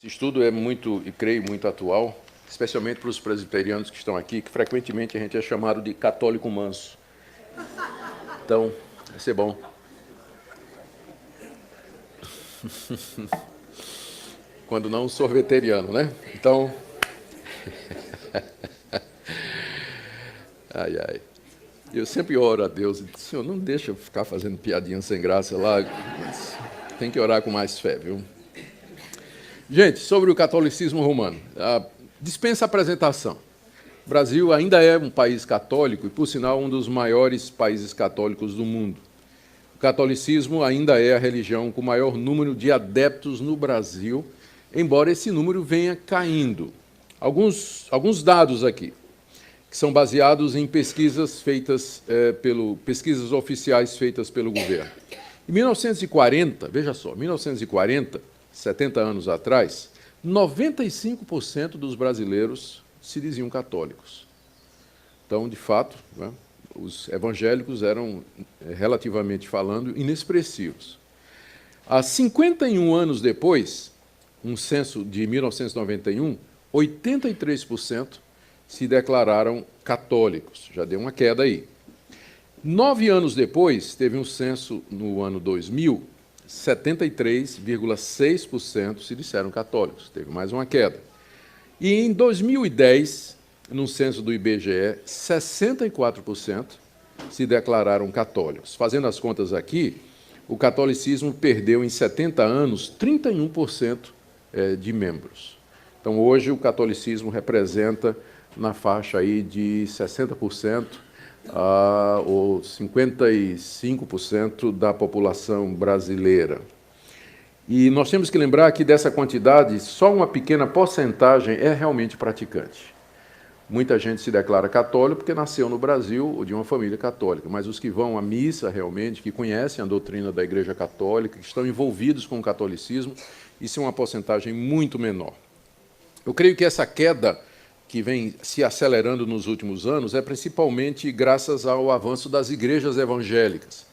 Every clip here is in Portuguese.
Esse estudo é muito, e creio, muito atual, especialmente para os presbiterianos que estão aqui, que frequentemente a gente é chamado de católico manso. Então, vai ser bom. Quando não sorveteriano, né? Então, ai, ai. Eu sempre oro a Deus e digo, Senhor, não deixa eu ficar fazendo piadinha sem graça lá. Tem que orar com mais fé, viu? Gente, sobre o catolicismo romano, dispensa apresentação. O Brasil ainda é um país católico e, por sinal, um dos maiores países católicos do mundo. O catolicismo ainda é a religião com o maior número de adeptos no Brasil, embora esse número venha caindo. Alguns dados aqui, que são baseados em pesquisas pesquisas oficiais feitas pelo governo. Em 1940, veja só, 1940, 70 anos atrás, 95% dos brasileiros se diziam católicos. Então, de fato, né, os evangélicos eram, relativamente falando, inexpressivos. Há 51 anos depois, um censo de 1991, 83% se declararam católicos. Já deu uma queda aí. 9 anos depois, teve um censo no ano 2000, 73,6% se disseram católicos. Teve mais uma queda. E em 2010, no censo do IBGE, 64% se declararam católicos. Fazendo as contas aqui, o catolicismo perdeu em 70 anos 31% de membros. Então, hoje, o catolicismo representa na faixa aí de 60% ou 55% da população brasileira. E nós temos que lembrar que dessa quantidade, só uma pequena porcentagem é realmente praticante. Muita gente se declara católico porque nasceu no Brasil ou de uma família católica, mas os que vão à missa realmente, que conhecem a doutrina da Igreja Católica, que estão envolvidos com o catolicismo, isso é uma porcentagem muito menor. Eu creio que essa queda que vem se acelerando nos últimos anos é principalmente graças ao avanço das igrejas evangélicas,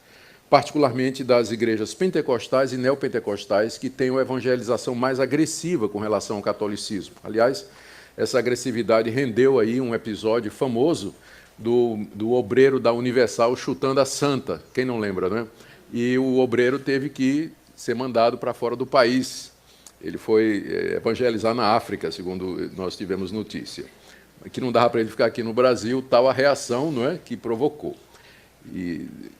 particularmente das igrejas pentecostais e neopentecostais, que têm uma evangelização mais agressiva com relação ao catolicismo. Aliás, essa agressividade rendeu aí um episódio famoso do obreiro da Universal chutando a santa, quem não lembra, né? E o obreiro teve que ser mandado para fora do país. Ele foi evangelizar na África, segundo nós tivemos notícia. Que não dava para ele ficar aqui no Brasil, tal a reação, não é, que provocou.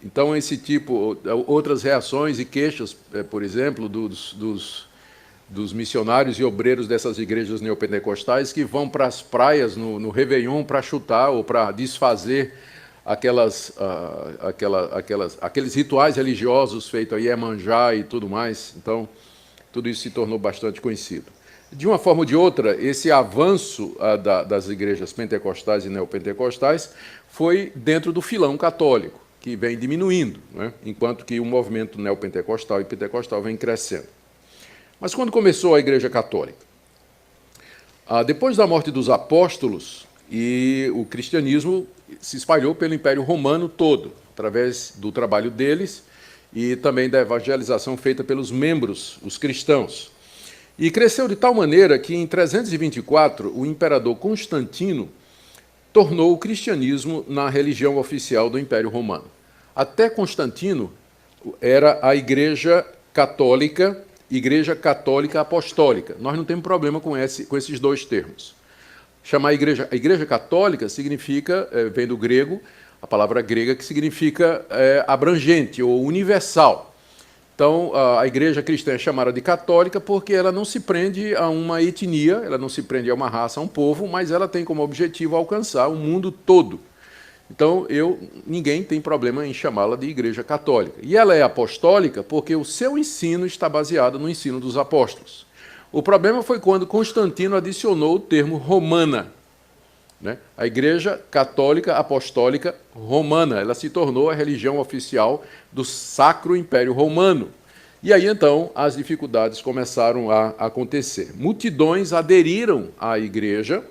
Então, esse tipo, outras reações e queixas, por exemplo, dos missionários e obreiros dessas igrejas neopentecostais que vão para as praias no Réveillon para chutar ou para desfazer aqueles rituais religiosos feitos aí, Iemanjá e tudo mais. Então, tudo isso se tornou bastante conhecido. De uma forma ou de outra, esse avanço das igrejas pentecostais e neopentecostais foi dentro do filão católico, que vem diminuindo, né? Enquanto que o movimento neopentecostal e pentecostal vem crescendo. Mas quando começou a Igreja Católica? Depois da morte dos apóstolos, e o cristianismo se espalhou pelo Império Romano todo, através do trabalho deles e também da evangelização feita pelos membros, os cristãos. E cresceu de tal maneira que, em 324, o imperador Constantino tornou o cristianismo na religião oficial do Império Romano. Até Constantino era a Igreja Católica Apostólica. Nós não temos problema com esses dois termos. Chamar a Igreja Católica significa, vem do grego, a palavra grega que significa abrangente ou universal. Então, a igreja cristã é chamada de católica porque ela não se prende a uma etnia, ela não se prende a uma raça, a um povo, mas ela tem como objetivo alcançar o mundo todo. Então, ninguém tem problema em chamá-la de igreja católica. E ela é apostólica porque o seu ensino está baseado no ensino dos apóstolos. O problema foi quando Constantino adicionou o termo romana, né? A Igreja Católica Apostólica Romana, ela se tornou a religião oficial do Sacro Império Romano. E aí, então, as dificuldades começaram a acontecer. Multidões aderiram à igreja.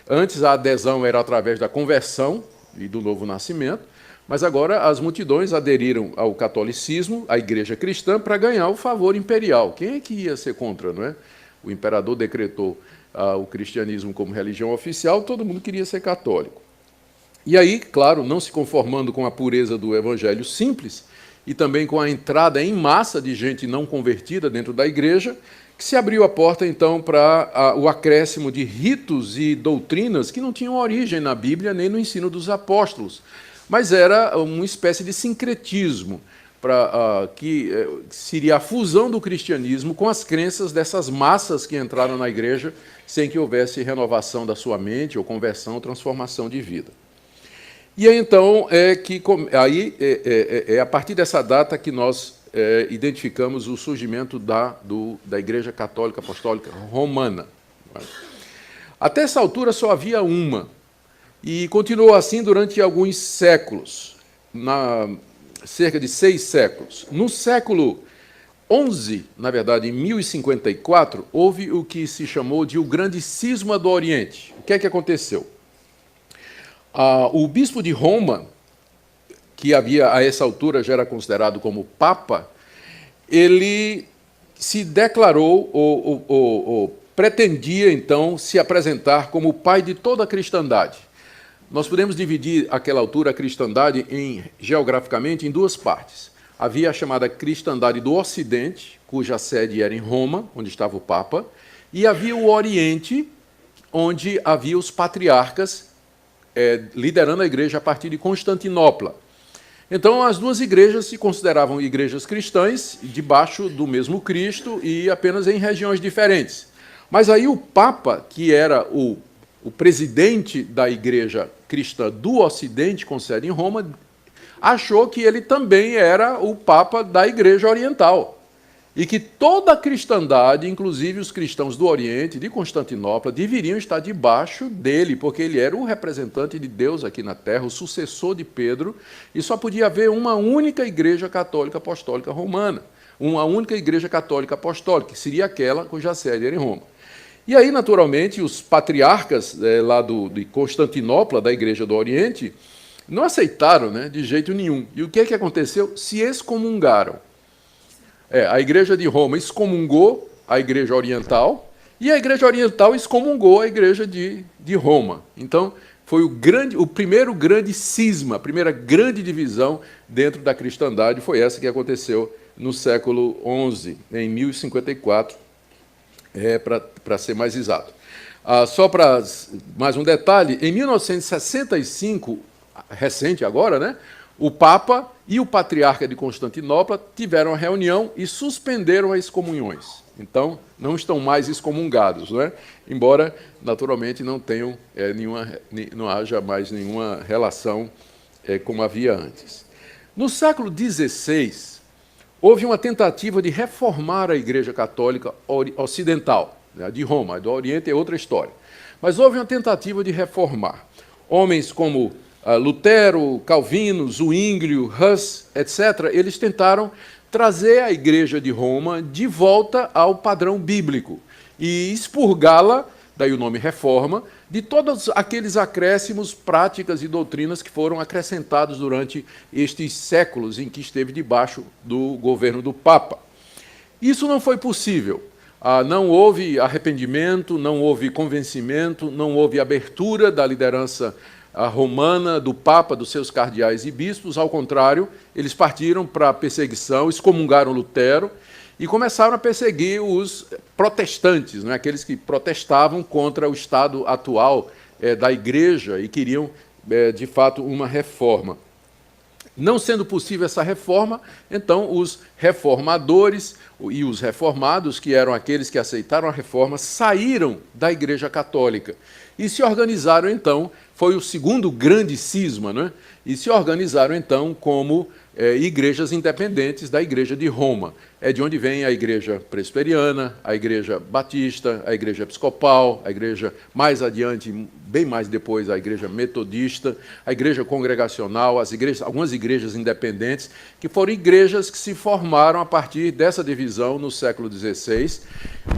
Antes, a adesão era através da conversão e do novo nascimento, mas agora as multidões aderiram ao catolicismo, à igreja cristã, para ganhar o favor imperial. Quem é que ia ser contra, não é? o imperador decretou o cristianismo como religião oficial, todo mundo queria ser católico. E aí, claro, não se conformando com a pureza do evangelho simples e também com a entrada em massa de gente não convertida dentro da igreja, que se abriu a porta, então, para o acréscimo de ritos e doutrinas que não tinham origem na Bíblia nem no ensino dos apóstolos, mas era uma espécie de sincretismo, que seria a fusão do cristianismo com as crenças dessas massas que entraram na igreja sem que houvesse renovação da sua mente ou conversão ou transformação de vida. E aí, então, é a partir dessa data que nós identificamos o surgimento da Igreja Católica Apostólica Romana. Até essa altura só havia uma, e continuou assim durante alguns séculos, cerca de 6 séculos. No século XI, na verdade, em 1054, houve o que se chamou de o Grande Cisma do Oriente. O que é que aconteceu? O bispo de Roma, que havia a essa altura já era considerado como papa, ele se declarou ou pretendia então se apresentar como o pai de toda a cristandade. Nós podemos dividir àquela altura a cristandade geograficamente em 2 partes. Havia a chamada cristandade do Ocidente, cuja sede era em Roma, onde estava o papa, e havia o Oriente, onde havia os patriarcas liderando a igreja a partir de Constantinopla. Então, as 2 igrejas se consideravam igrejas cristãs, debaixo do mesmo Cristo e apenas em regiões diferentes. Mas aí o Papa, que era o presidente da igreja cristã do Ocidente, com sede em Roma, achou que ele também era o Papa da igreja oriental. E que toda a cristandade, inclusive os cristãos do Oriente, de Constantinopla, deveriam estar debaixo dele, porque ele era o representante de Deus aqui na Terra, o sucessor de Pedro, e só podia haver uma única igreja católica apostólica romana, uma única igreja católica apostólica, que seria aquela cuja sede era em Roma. E aí, naturalmente, os patriarcas lá de Constantinopla, da igreja do Oriente, não aceitaram, né, de jeito nenhum. E o que é que aconteceu? Se excomungaram. A igreja de Roma excomungou a igreja oriental e a igreja oriental excomungou a igreja de Roma. Então, foi o primeiro grande cisma, a primeira grande divisão dentro da cristandade foi essa que aconteceu no século XI, em 1054, para ser mais exato. Só para mais um detalhe, em 1965, recente agora, né, o Papa e o Patriarca de Constantinopla tiveram uma reunião e suspenderam as excomunhões. Então, não estão mais excomungados, não é? Embora, naturalmente, não tenham não haja mais nenhuma relação como havia antes. No século XVI, houve uma tentativa de reformar a Igreja Católica Ocidental, né, de Roma. A do Oriente é outra história. Mas houve uma tentativa de reformar. Homens como Lutero, Calvino, Zwinglio, Huss, etc., eles tentaram trazer a Igreja de Roma de volta ao padrão bíblico e expurgá-la, daí o nome reforma, de todos aqueles acréscimos, práticas e doutrinas que foram acrescentados durante estes séculos em que esteve debaixo do governo do Papa. Isso não foi possível. Não houve arrependimento, não houve convencimento, não houve abertura da liderança romana, do Papa, dos seus cardeais e bispos. Ao contrário, eles partiram para a perseguição, excomungaram Lutero e começaram a perseguir os protestantes, né, aqueles que protestavam contra o estado atual da Igreja e queriam, de fato, uma reforma. Não sendo possível essa reforma, então os reformadores e os reformados, que eram aqueles que aceitaram a reforma, saíram da Igreja Católica e se organizaram, então, foi o segundo grande cisma, né? E se organizaram, então, como igrejas independentes da Igreja de Roma. É de onde vem a Igreja Presbiteriana, a Igreja Batista, a Igreja Episcopal, a Igreja mais adiante, bem mais depois, a Igreja Metodista, a Igreja Congregacional, algumas igrejas independentes, que foram igrejas que se formaram a partir dessa divisão no século XVI,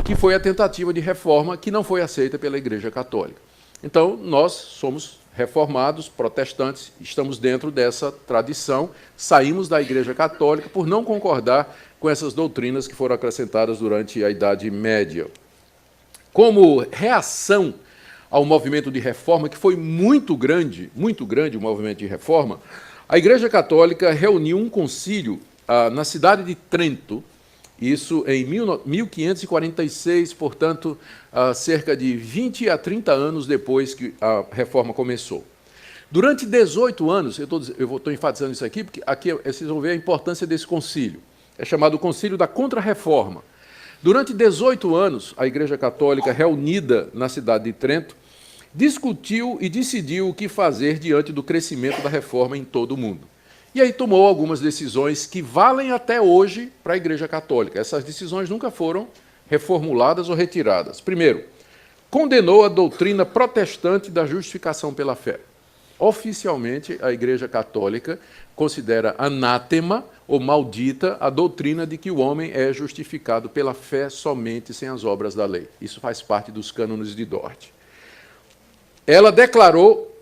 que foi a tentativa de reforma que não foi aceita pela Igreja Católica. Então, nós somos reformados, protestantes, estamos dentro dessa tradição, saímos da Igreja Católica por não concordar com essas doutrinas que foram acrescentadas durante a Idade Média. como reação ao movimento de reforma, que foi muito grande o movimento de reforma, a Igreja Católica reuniu um concílio na cidade de Trento, isso em 1546, portanto, cerca de 20 a 30 anos depois que a reforma começou. Durante 18 anos, eu estou enfatizando isso aqui, porque aqui vocês vão ver a importância desse concílio. É chamado Concílio da Contra-Reforma. Durante 18 anos, a Igreja Católica, reunida na cidade de Trento, discutiu e decidiu o que fazer diante do crescimento da reforma em todo o mundo. E aí tomou algumas decisões que valem até hoje para a Igreja Católica. Essas decisões nunca foram reformuladas ou retiradas. Primeiro, condenou a doutrina protestante da justificação pela fé. Oficialmente, a Igreja Católica considera anátema ou maldita a doutrina de que o homem é justificado pela fé somente sem as obras da lei. Isso faz parte dos cânones de Dort. Ela declarou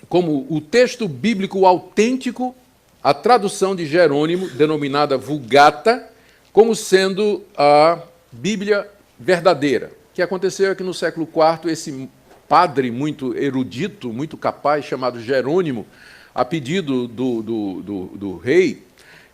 como o texto bíblico autêntico a tradução de Jerônimo, denominada Vulgata, como sendo a Bíblia verdadeira. O que aconteceu é que no século IV, esse padre muito erudito, muito capaz, chamado Jerônimo, a pedido do rei,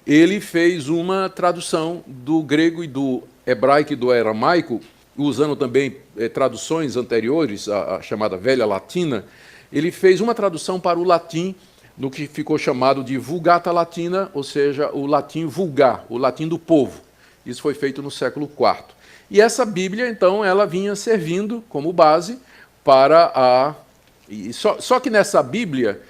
ele fez uma tradução do grego e do hebraico e do aramaico, usando também traduções anteriores, a chamada Velha Latina. Ele fez uma tradução para o latim, no que ficou chamado de Vulgata Latina, ou seja, o latim vulgar, o latim do povo. Isso foi feito no século IV. E essa Bíblia, então, ela vinha servindo como base para a... Só que nessa Bíblia,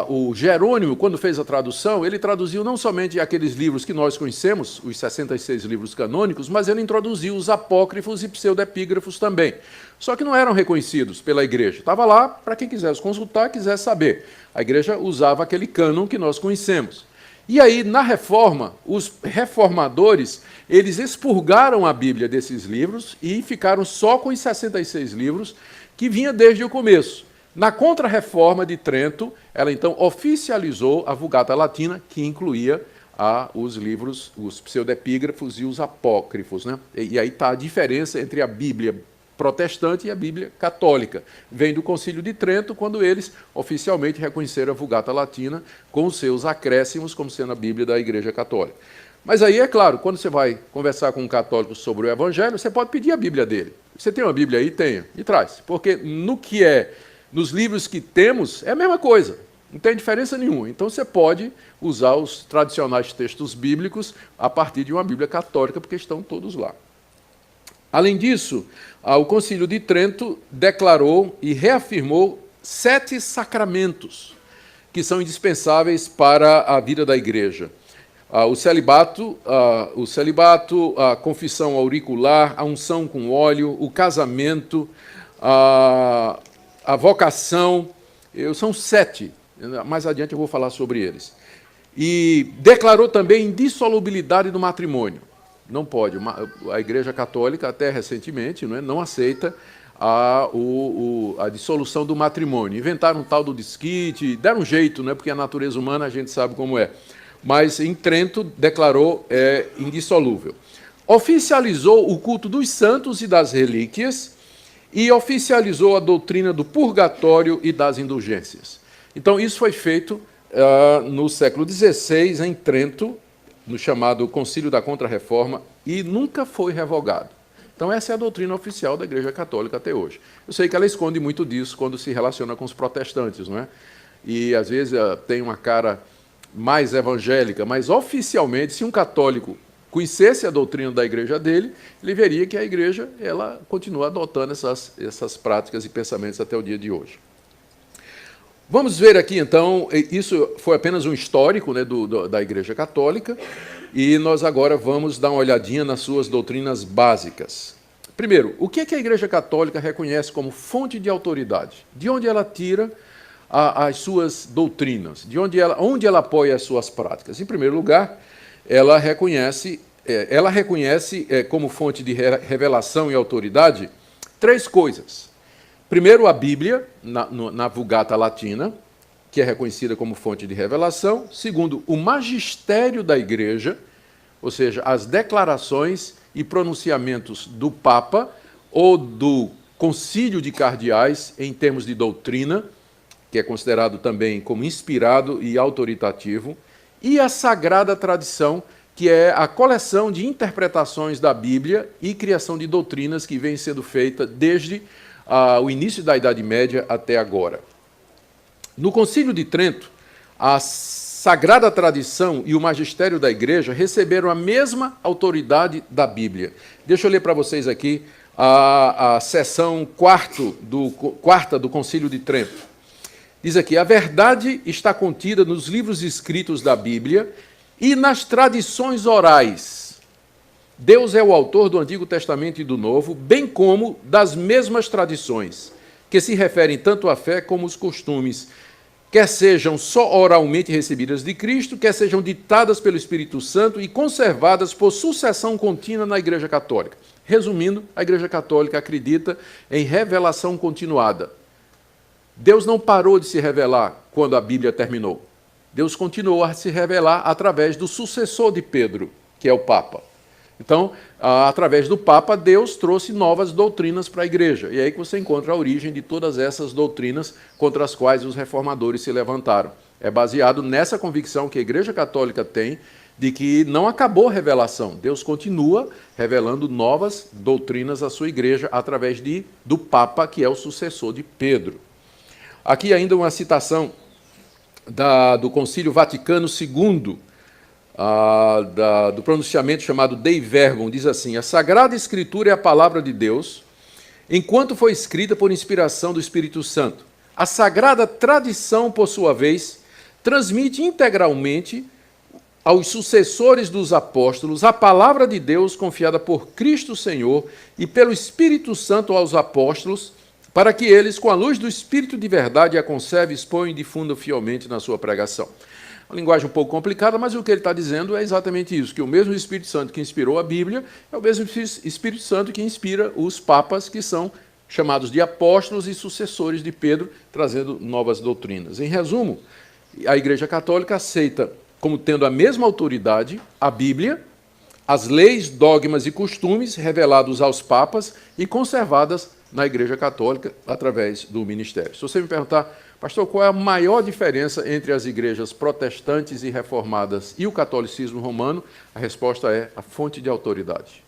o Jerônimo, quando fez a tradução, ele traduziu não somente aqueles livros que nós conhecemos, os 66 livros canônicos, mas ele introduziu os apócrifos e pseudepígrafos também. Só que não eram reconhecidos pela Igreja. Estava lá para quem quisesse consultar, quisesse saber. A Igreja usava aquele cânon que nós conhecemos. E aí, na Reforma, os reformadores, eles expurgaram a Bíblia desses livros e ficaram só com os 66 livros que vinha desde o começo. Na Contra-Reforma de Trento, ela então oficializou a Vulgata Latina, que incluía os livros, os pseudepígrafos e os apócrifos, né? E aí está a diferença entre a Bíblia protestante e a Bíblia católica. Vem do Concílio de Trento, quando eles oficialmente reconheceram a Vulgata Latina com os seus acréscimos, como sendo a Bíblia da Igreja Católica. Mas aí, é claro, quando você vai conversar com um católico sobre o Evangelho, você pode pedir a Bíblia dele. Você tem uma Bíblia aí? Tenha. E traz. Porque nos livros que temos, é a mesma coisa. Não tem diferença nenhuma. Então, você pode usar os tradicionais textos bíblicos a partir de uma Bíblia católica, porque estão todos lá. Além disso, o Concílio de Trento declarou e reafirmou 7 sacramentos que são indispensáveis para a vida da Igreja. O celibato, a confissão auricular, a unção com óleo, o casamento, a vocação. São 7. Mais adiante eu vou falar sobre eles. E declarou também a indissolubilidade do matrimônio. Não pode. A Igreja Católica, até recentemente, não aceita a dissolução do matrimônio. Inventaram um tal do desquite, deram um jeito, porque a natureza humana a gente sabe como é. Mas em Trento declarou indissolúvel. Oficializou o culto dos santos e das relíquias e oficializou a doutrina do purgatório e das indulgências. Então, isso foi feito no século XVI, em Trento, no chamado Concílio da Contra-Reforma, e nunca foi revogado. Então, essa é a doutrina oficial da Igreja Católica até hoje. Eu sei que ela esconde muito disso quando se relaciona com os protestantes, não é? E, às vezes, tem uma cara mais evangélica, mas, oficialmente, se um católico conhecesse a doutrina da igreja dele, ele veria que a igreja ela continua adotando essas práticas e pensamentos até o dia de hoje. Vamos ver aqui, então, isso foi apenas um histórico, da Igreja Católica, e nós agora vamos dar uma olhadinha nas suas doutrinas básicas. Primeiro, o que é que a Igreja Católica reconhece como fonte de autoridade? De onde ela tira as suas doutrinas? Onde ela apoia as suas práticas? Em primeiro lugar, ela reconhece como fonte de revelação e autoridade 3 coisas. Primeiro, a Bíblia, na Vulgata Latina, que é reconhecida como fonte de revelação. Segundo, o magistério da Igreja, ou seja, as declarações e pronunciamentos do Papa ou do Concílio de Cardeais, em termos de doutrina, que é considerado também como inspirado e autoritativo, e a Sagrada Tradição, que é a coleção de interpretações da Bíblia e criação de doutrinas que vem sendo feita desde o início da Idade Média até agora. No Concílio de Trento, a Sagrada Tradição e o magistério da Igreja receberam a mesma autoridade da Bíblia. Deixa eu ler para vocês aqui a seção quarta do Concílio de Trento. Diz aqui: a verdade está contida nos livros escritos da Bíblia e nas tradições orais. Deus é o autor do Antigo Testamento e do Novo, bem como das mesmas tradições, que se referem tanto à fé como aos costumes, quer sejam só oralmente recebidas de Cristo, quer sejam ditadas pelo Espírito Santo e conservadas por sucessão contínua na Igreja Católica. Resumindo, a Igreja Católica acredita em revelação continuada. Deus não parou de se revelar quando a Bíblia terminou. Deus continuou a se revelar através do sucessor de Pedro, que é o Papa. Então, através do Papa, Deus trouxe novas doutrinas para a Igreja. E é aí que você encontra a origem de todas essas doutrinas contra as quais os reformadores se levantaram. É baseado nessa convicção que a Igreja Católica tem de que não acabou a revelação. Deus continua revelando novas doutrinas à sua Igreja através do Papa, que é o sucessor de Pedro. Aqui ainda uma citação do Concílio Vaticano II, do pronunciamento chamado Dei Verbum, diz assim: a Sagrada Escritura é a palavra de Deus, enquanto foi escrita por inspiração do Espírito Santo. A Sagrada Tradição, por sua vez, transmite integralmente aos sucessores dos apóstolos a palavra de Deus confiada por Cristo Senhor e pelo Espírito Santo aos apóstolos, para que eles, com a luz do Espírito de verdade, a conservem, exponham e difundam fielmente na sua pregação. Uma linguagem um pouco complicada, mas o que ele está dizendo é exatamente isso, que o mesmo Espírito Santo que inspirou a Bíblia é o mesmo Espírito Santo que inspira os papas, que são chamados de apóstolos e sucessores de Pedro, trazendo novas doutrinas. Em resumo, a Igreja Católica aceita como tendo a mesma autoridade a Bíblia, as leis, dogmas e costumes revelados aos papas e conservadas na Igreja Católica através do ministério. Se você me perguntar, pastor, qual é a maior diferença entre as igrejas protestantes e reformadas e o catolicismo romano? A resposta é a fonte de autoridade.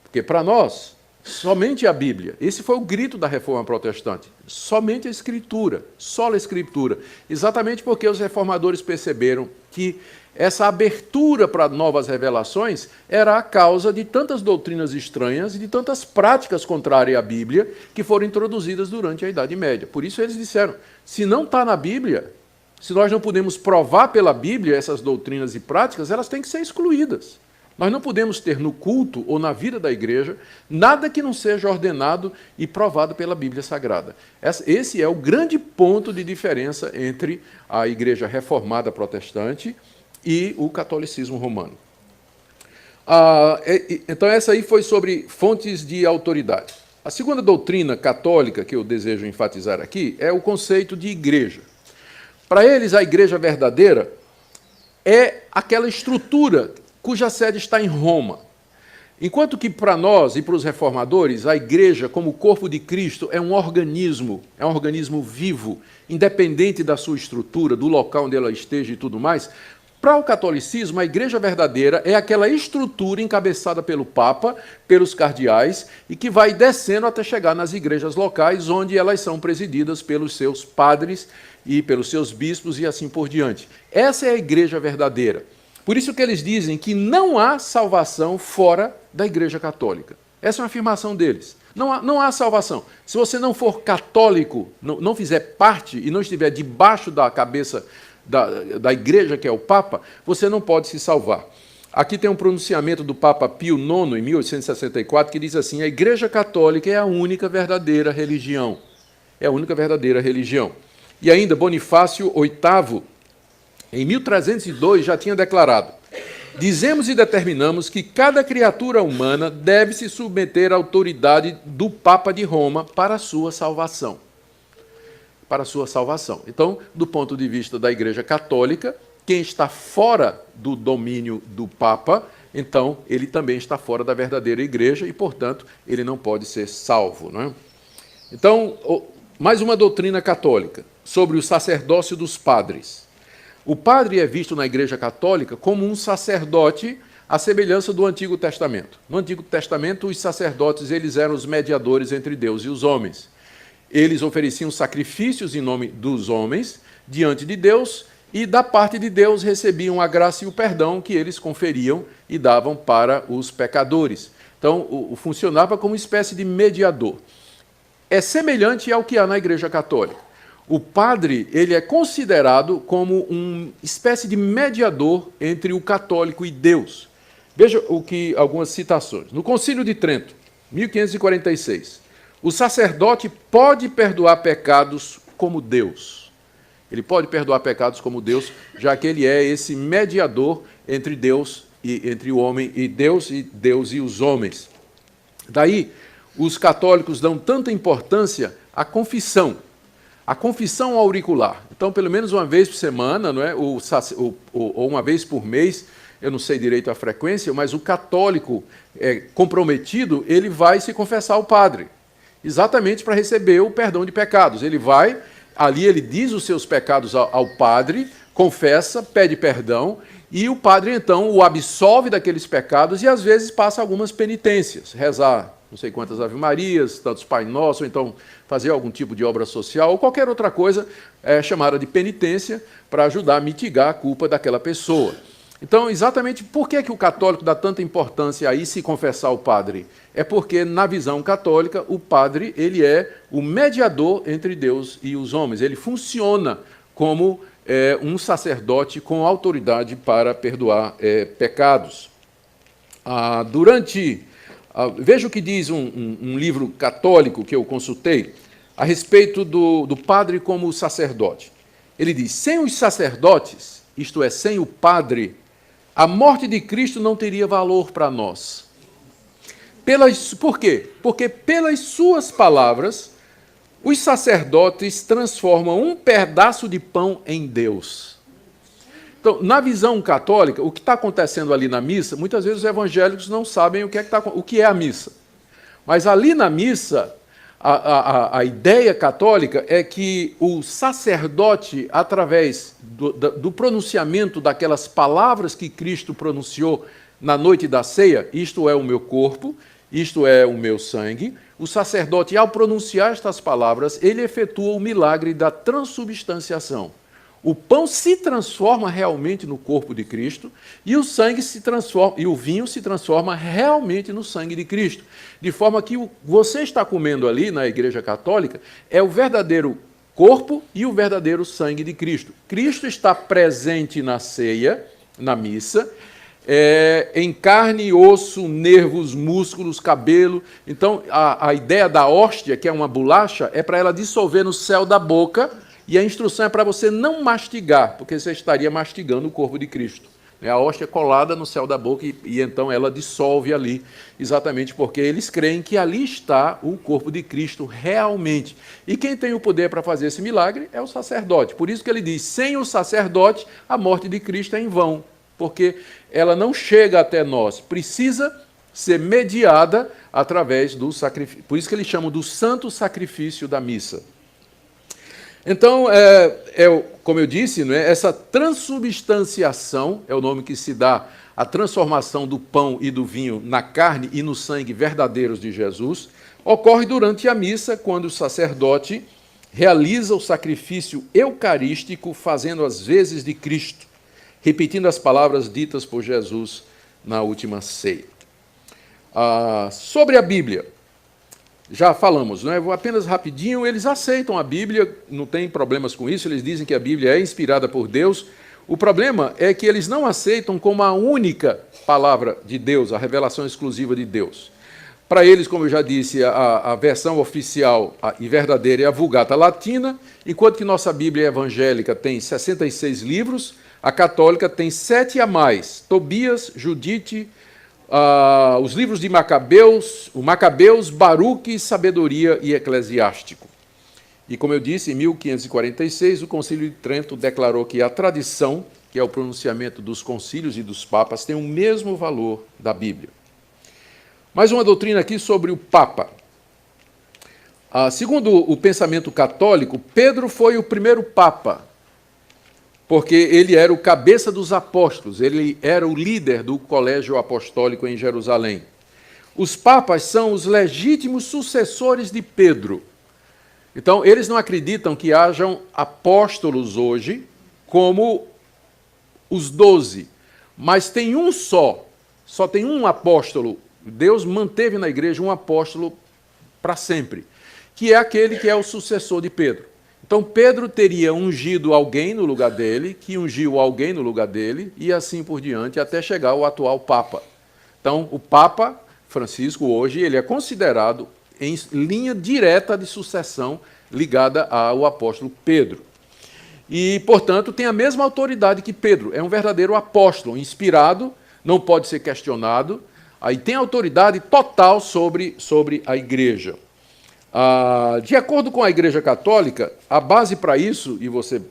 Porque para nós, somente a Bíblia, esse foi o grito da reforma protestante, somente a Escritura, só a Escritura, exatamente porque os reformadores perceberam que essa abertura para novas revelações era a causa de tantas doutrinas estranhas e de tantas práticas contrárias à Bíblia que foram introduzidas durante a Idade Média. Por isso eles disseram, se não está na Bíblia, se nós não podemos provar pela Bíblia essas doutrinas e práticas, elas têm que ser excluídas. Nós não podemos ter no culto ou na vida da igreja nada que não seja ordenado e provado pela Bíblia Sagrada. Esse é o grande ponto de diferença entre a igreja reformada protestante e o catolicismo romano. Então, essa aí foi sobre fontes de autoridade. A segunda doutrina católica que eu desejo enfatizar aqui é o conceito de igreja. Para eles, a igreja verdadeira é aquela estrutura cuja sede está em Roma. Enquanto que para nós e para os reformadores, a igreja, como corpo de Cristo, é um organismo vivo, independente da sua estrutura, do local onde ela esteja e tudo mais. Para o catolicismo, a igreja verdadeira é aquela estrutura encabeçada pelo Papa, pelos cardeais, e que vai descendo até chegar nas igrejas locais, onde elas são presididas pelos seus padres e pelos seus bispos e assim por diante. Essa é a igreja verdadeira. Por isso que eles dizem que não há salvação fora da Igreja Católica. Essa é uma afirmação deles. Não há salvação. Se você não for católico, não fizer parte e não estiver debaixo da cabeça da igreja, que é o Papa, você não pode se salvar. Aqui tem um pronunciamento do Papa Pio IX, em 1864, que diz assim: a Igreja Católica é a única verdadeira religião. É a única verdadeira religião. E ainda Bonifácio VIII, em 1302, já tinha declarado: dizemos e determinamos que cada criatura humana deve se submeter à autoridade do Papa de Roma para a sua salvação. Para a sua salvação. Então, do ponto de vista da Igreja Católica, quem está fora do domínio do Papa então ele também está fora da verdadeira igreja e, portanto, ele não pode ser salvo. Não é? Então, mais uma doutrina católica sobre o sacerdócio dos padres. O padre é visto na Igreja Católica como um sacerdote à semelhança do Antigo Testamento. No Antigo Testamento, os sacerdotes eles eram os mediadores entre Deus e os homens. Eles ofereciam sacrifícios em nome dos homens diante de Deus e, da parte de Deus, recebiam a graça e o perdão que eles conferiam e davam para os pecadores. Então, funcionava como uma espécie de mediador. É semelhante ao que há na Igreja Católica. O padre ele é considerado como uma espécie de mediador entre o católico e Deus. Veja algumas citações. No Concílio de Trento, 1546, o sacerdote pode perdoar pecados como Deus. Ele pode perdoar pecados como Deus, já que ele é esse mediador entre Deus e entre o homem e Deus e os homens. Daí, os católicos dão tanta importância à confissão. A confissão auricular. Então, pelo menos uma vez por semana, não é? ou uma vez por mês, eu não sei direito a frequência, mas o católico comprometido, ele vai se confessar ao padre, exatamente para receber o perdão de pecados. Ele vai, ali ele diz os seus pecados ao padre, confessa, pede perdão, e o padre, então, o absolve daqueles pecados e, às vezes, passa algumas penitências, rezar não sei quantas Ave-Marias, tantos Pai Nosso, ou então fazer algum tipo de obra social, ou qualquer outra coisa chamada de penitência, para ajudar a mitigar a culpa daquela pessoa. Então, exatamente por que o católico dá tanta importância a ir se confessar ao padre? É porque, na visão católica, o padre ele é o mediador entre Deus e os homens. Ele funciona como um sacerdote com autoridade para perdoar pecados. Veja o que diz um livro católico que eu consultei a respeito do padre como sacerdote. Ele diz, sem os sacerdotes, isto é, sem o padre, a morte de Cristo não teria valor para nós. Por quê? Porque pelas suas palavras, os sacerdotes transformam um pedaço de pão em Deus. Então, na visão católica, o que está acontecendo ali na missa, muitas vezes os evangélicos não sabem o que é a missa. Mas ali na missa, a ideia católica é que o sacerdote, através do pronunciamento daquelas palavras que Cristo pronunciou na noite da ceia, isto é o meu corpo, isto é o meu sangue, o sacerdote, ao pronunciar estas palavras, ele efetua o milagre da transubstanciação. O pão se transforma realmente no corpo de Cristo e o sangue se transforma, e o vinho se transforma realmente no sangue de Cristo. De forma que você está comendo ali na Igreja Católica é o verdadeiro corpo e o verdadeiro sangue de Cristo. Cristo está presente na ceia, na missa, em carne, osso, nervos, músculos, cabelo. Então, a ideia da hóstia, que é uma bolacha, é para ela dissolver no céu da boca. E a instrução é para você não mastigar, porque você estaria mastigando o corpo de Cristo. A hóstia é colada no céu da boca e então ela dissolve ali, exatamente porque eles creem que ali está o corpo de Cristo realmente. E quem tem o poder para fazer esse milagre é o sacerdote. Por isso que ele diz, sem o sacerdote, a morte de Cristo é em vão, porque ela não chega até nós, precisa ser mediada através do sacrifício. Por isso que eles chamam do santo sacrifício da missa. Então, como eu disse, essa transubstanciação é o nome que se dá à transformação do pão e do vinho na carne e no sangue verdadeiros de Jesus, ocorre durante a missa, quando o sacerdote realiza o sacrifício eucarístico, fazendo as vezes de Cristo, repetindo as palavras ditas por Jesus na última ceia. Sobre a Bíblia. Já falamos, não é? Vou apenas rapidinho, eles aceitam a Bíblia, não tem problemas com isso, eles dizem que a Bíblia é inspirada por Deus. O problema é que eles não aceitam como a única palavra de Deus, a revelação exclusiva de Deus. Para eles, como eu já disse, a versão oficial e verdadeira é a Vulgata Latina, enquanto que nossa Bíblia evangélica tem 66 livros, a católica tem 7 a mais, Tobias, Judite, os livros de Macabeus, Baruque, Sabedoria e Eclesiástico. E como eu disse, em 1546, o Concílio de Trento declarou que a tradição que é o pronunciamento dos concílios e dos papas, tem o mesmo valor da Bíblia. Mais uma doutrina aqui sobre o Papa. Segundo o pensamento católico, Pedro foi o primeiro Papa, porque ele era o cabeça dos apóstolos, ele era o líder do colégio apostólico em Jerusalém. Os papas são os legítimos sucessores de Pedro. Então, eles não acreditam que hajam apóstolos hoje como os 12, mas tem um só tem um apóstolo. Deus manteve na igreja um apóstolo para sempre, que é aquele que é o sucessor de Pedro. Então, Pedro teria ungido alguém no lugar dele, que ungiu alguém no lugar dele, e assim por diante, até chegar ao atual Papa. Então, o Papa Francisco, hoje, ele é considerado em linha direta de sucessão ligada ao apóstolo Pedro. E, portanto, tem a mesma autoridade que Pedro. É um verdadeiro apóstolo, inspirado, não pode ser questionado, aí tem autoridade total sobre a igreja. De acordo com a Igreja Católica, a base para isso, e você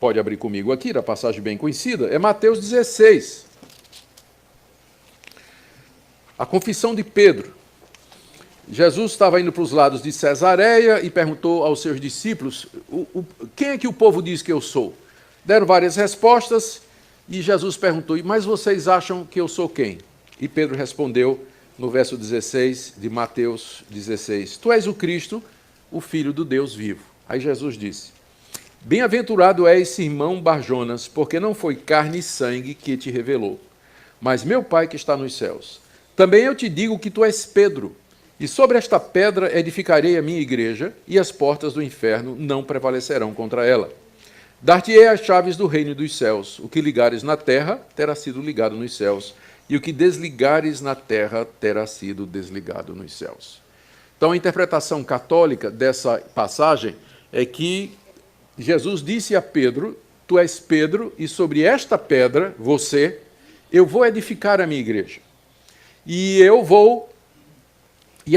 pode abrir comigo aqui, da passagem bem conhecida, é Mateus 16. A confissão de Pedro. Jesus estava indo para os lados de Cesareia e perguntou aos seus discípulos, quem é que o povo diz que eu sou? Deram várias respostas e Jesus perguntou, mas vocês acham que eu sou quem? E Pedro respondeu no verso 16 de Mateus 16, tu és o Cristo, o Filho do Deus vivo. Aí Jesus disse, bem-aventurado és, Simão Barjonas, porque não foi carne e sangue que te revelou, mas meu Pai que está nos céus. Também eu te digo que tu és Pedro, e sobre esta pedra edificarei a minha igreja, e as portas do inferno não prevalecerão contra ela. Dar-te-ei as chaves do reino dos céus. O que ligares na terra terá sido ligado nos céus, e o que desligares na terra terá sido desligado nos céus. Então, a interpretação católica dessa passagem é que Jesus disse a Pedro, tu és Pedro, e sobre esta pedra, você, eu vou edificar a minha igreja. E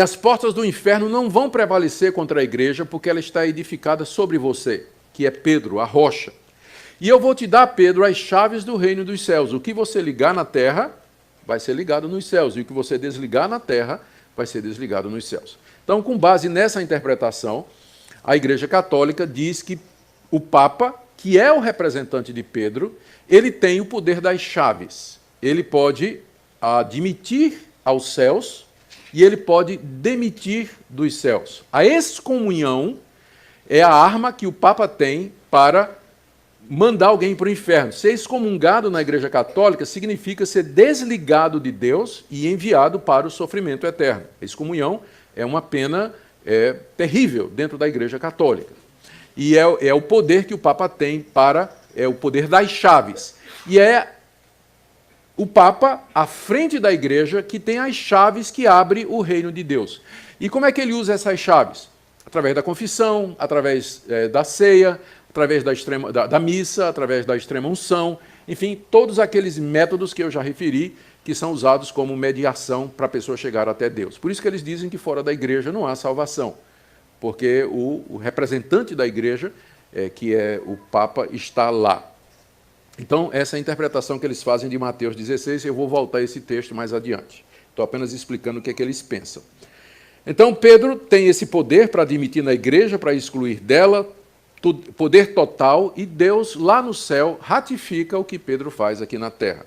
as portas do inferno não vão prevalecer contra a igreja, porque ela está edificada sobre você, que é Pedro, a rocha. E eu vou te dar, Pedro, as chaves do reino dos céus. O que você ligar na terra, vai ser ligado nos céus. E o que você desligar na terra, vai ser desligado nos céus. Então, com base nessa interpretação, a Igreja Católica diz que o Papa, que é o representante de Pedro, ele tem o poder das chaves. Ele pode admitir aos céus e ele pode demitir dos céus. A excomunhão é a arma que o Papa tem para mandar alguém para o inferno. Ser excomungado na Igreja Católica significa ser desligado de Deus e enviado para o sofrimento eterno. A excomunhão é uma pena terrível dentro da Igreja Católica. E é o poder que o Papa tem é o poder das chaves. E é o Papa, à frente da Igreja, que tem as chaves que abrem o reino de Deus. E como é que ele usa essas chaves? Através da confissão, através da ceia, através da missa, através da extrema unção, enfim, todos aqueles métodos que eu já referi, que são usados como mediação para a pessoa chegar até Deus. Por isso que eles dizem que fora da igreja não há salvação, porque o representante da igreja, que é o Papa, está lá. Então, essa é a interpretação que eles fazem de Mateus 16, eu vou voltar a esse texto mais adiante. Estou apenas explicando o que é que eles pensam. Então, Pedro tem esse poder para admitir na igreja, para excluir dela, poder total, e Deus, lá no céu, ratifica o que Pedro faz aqui na terra.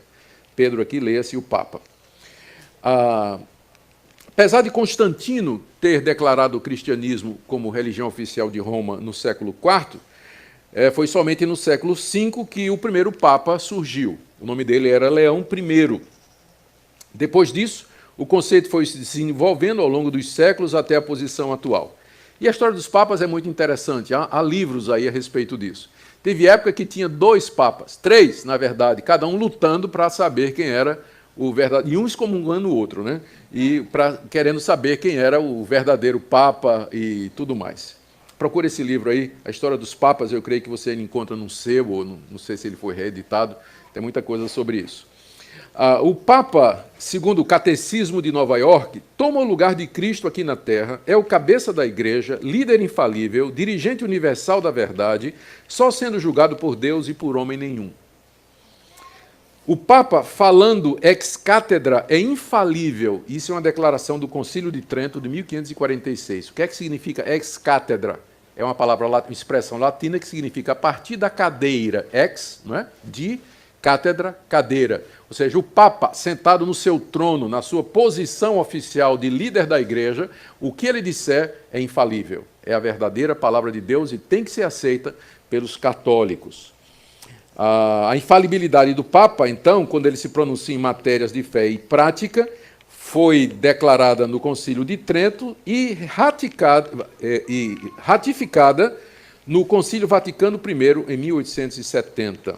Pedro aqui, leia-se o Papa. Apesar de Constantino ter declarado o cristianismo como religião oficial de Roma no século IV, foi somente no século V que o primeiro Papa surgiu. O nome dele era Leão I. Depois disso, o conceito foi se desenvolvendo ao longo dos séculos até a posição atual. E a história dos papas é muito interessante, há livros aí a respeito disso. Teve época que tinha 2 papas, 3, na verdade, cada um lutando para saber quem era o verdadeiro, e um excomungando o outro, né? E querendo saber quem era o verdadeiro papa e tudo mais. Procure esse livro aí, A História dos Papas, eu creio que você encontra num sebo, ou não sei se ele foi reeditado, tem muita coisa sobre isso. O Papa, segundo o Catecismo de Nova York, toma o lugar de Cristo aqui na Terra, é o cabeça da Igreja, líder infalível, dirigente universal da verdade, só sendo julgado por Deus e por homem nenhum. O Papa, falando ex cátedra, é infalível. Isso é uma declaração do Concílio de Trento de 1546. O que é que significa ex cátedra? É uma palavra, uma expressão latina que significa a partir da cadeira, ex, não é? De cátedra, cadeira. Ou seja, o Papa, sentado no seu trono, na sua posição oficial de líder da Igreja, o que ele disser é infalível. É a verdadeira palavra de Deus e tem que ser aceita pelos católicos. A infalibilidade do Papa, então, quando ele se pronuncia em matérias de fé e prática, foi declarada no Concílio de Trento e ratificada no Concílio Vaticano I, em 1870.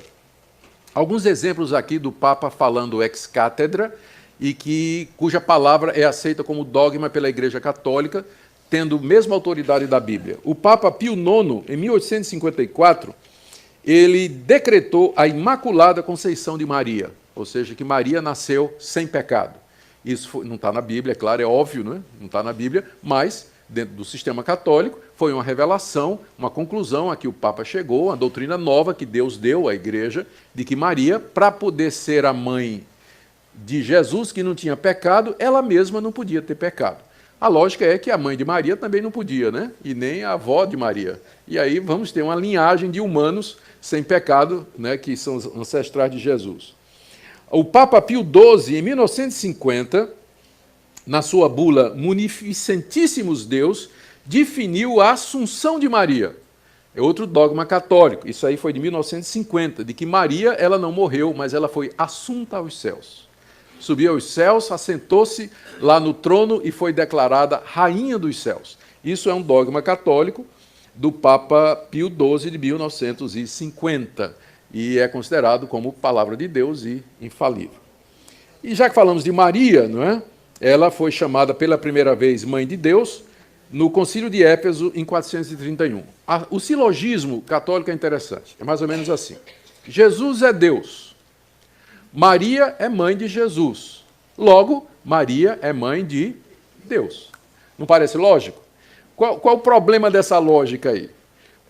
Alguns exemplos aqui do Papa falando ex cátedra e cuja palavra é aceita como dogma pela Igreja Católica, tendo a mesma autoridade da Bíblia. O Papa Pio IX, em 1854, ele decretou a Imaculada Conceição de Maria, ou seja, que Maria nasceu sem pecado. Isso não está na Bíblia, é claro, é óbvio, não está na Bíblia, mas, dentro do sistema católico, foi uma revelação, uma conclusão a que o Papa chegou, uma doutrina nova que Deus deu à Igreja, de que Maria, para poder ser a mãe de Jesus, que não tinha pecado, ela mesma não podia ter pecado. A lógica é que a mãe de Maria também não podia, né? E nem a avó de Maria. E aí vamos ter uma linhagem de humanos sem pecado, né, que são os ancestrais de Jesus. O Papa Pio XII, em 1950, na sua bula Munificentíssimos Deus, definiu a Assunção de Maria. É outro dogma católico. Isso aí foi de 1950, de que Maria ela não morreu, mas ela foi assunta aos céus. Subiu aos céus, assentou-se lá no trono e foi declarada Rainha dos Céus. Isso é um dogma católico do Papa Pio XII de 1950 e é considerado como palavra de Deus e infalível. E já que falamos de Maria, não é? Ela foi chamada pela primeira vez Mãe de Deus no Concílio de Éfeso em 431. O silogismo católico é interessante, é mais ou menos assim. Jesus é Deus. Maria é mãe de Jesus. Logo, Maria é mãe de Deus. Não parece lógico? Qual o problema dessa lógica aí?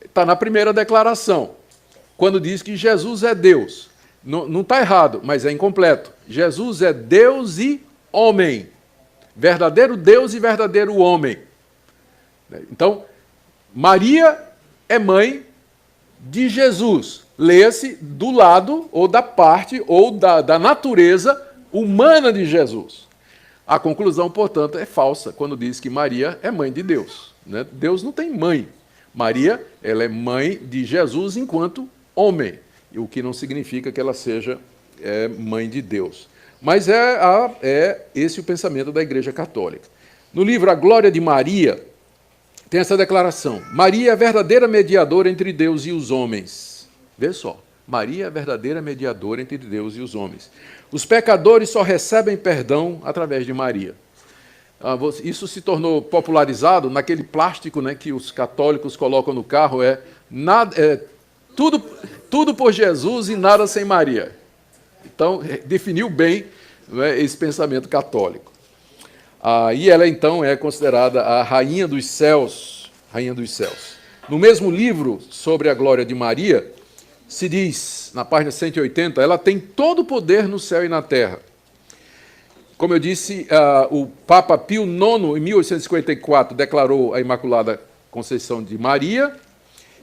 Está na primeira declaração, quando diz que Jesus é Deus. Não está errado, mas é incompleto. Jesus é Deus e homem. Verdadeiro Deus e verdadeiro homem. Então, Maria é mãe de Jesus. Leia-se do lado, ou da parte, ou da natureza humana de Jesus. A conclusão, portanto, é falsa quando diz que Maria é mãe de Deus. Né? Deus não tem mãe. Maria, ela é mãe de Jesus enquanto homem, o que não significa que ela seja mãe de Deus. Mas é esse o pensamento da Igreja Católica. No livro A Glória de Maria, tem essa declaração: Maria é a verdadeira mediadora entre Deus e os homens. Vê só, Maria é a verdadeira mediadora entre Deus e os homens. Os pecadores só recebem perdão através de Maria. Isso se tornou popularizado naquele plástico, né, que os católicos colocam no carro, tudo por Jesus e nada sem Maria. Então, definiu bem, né, esse pensamento católico. E ela, então, é considerada a Rainha dos Céus. Rainha dos Céus. No mesmo livro sobre a glória de Maria, se diz, na página 180, ela tem todo o poder no céu e na terra. Como eu disse, o Papa Pio IX, em 1854, declarou a Imaculada Conceição de Maria,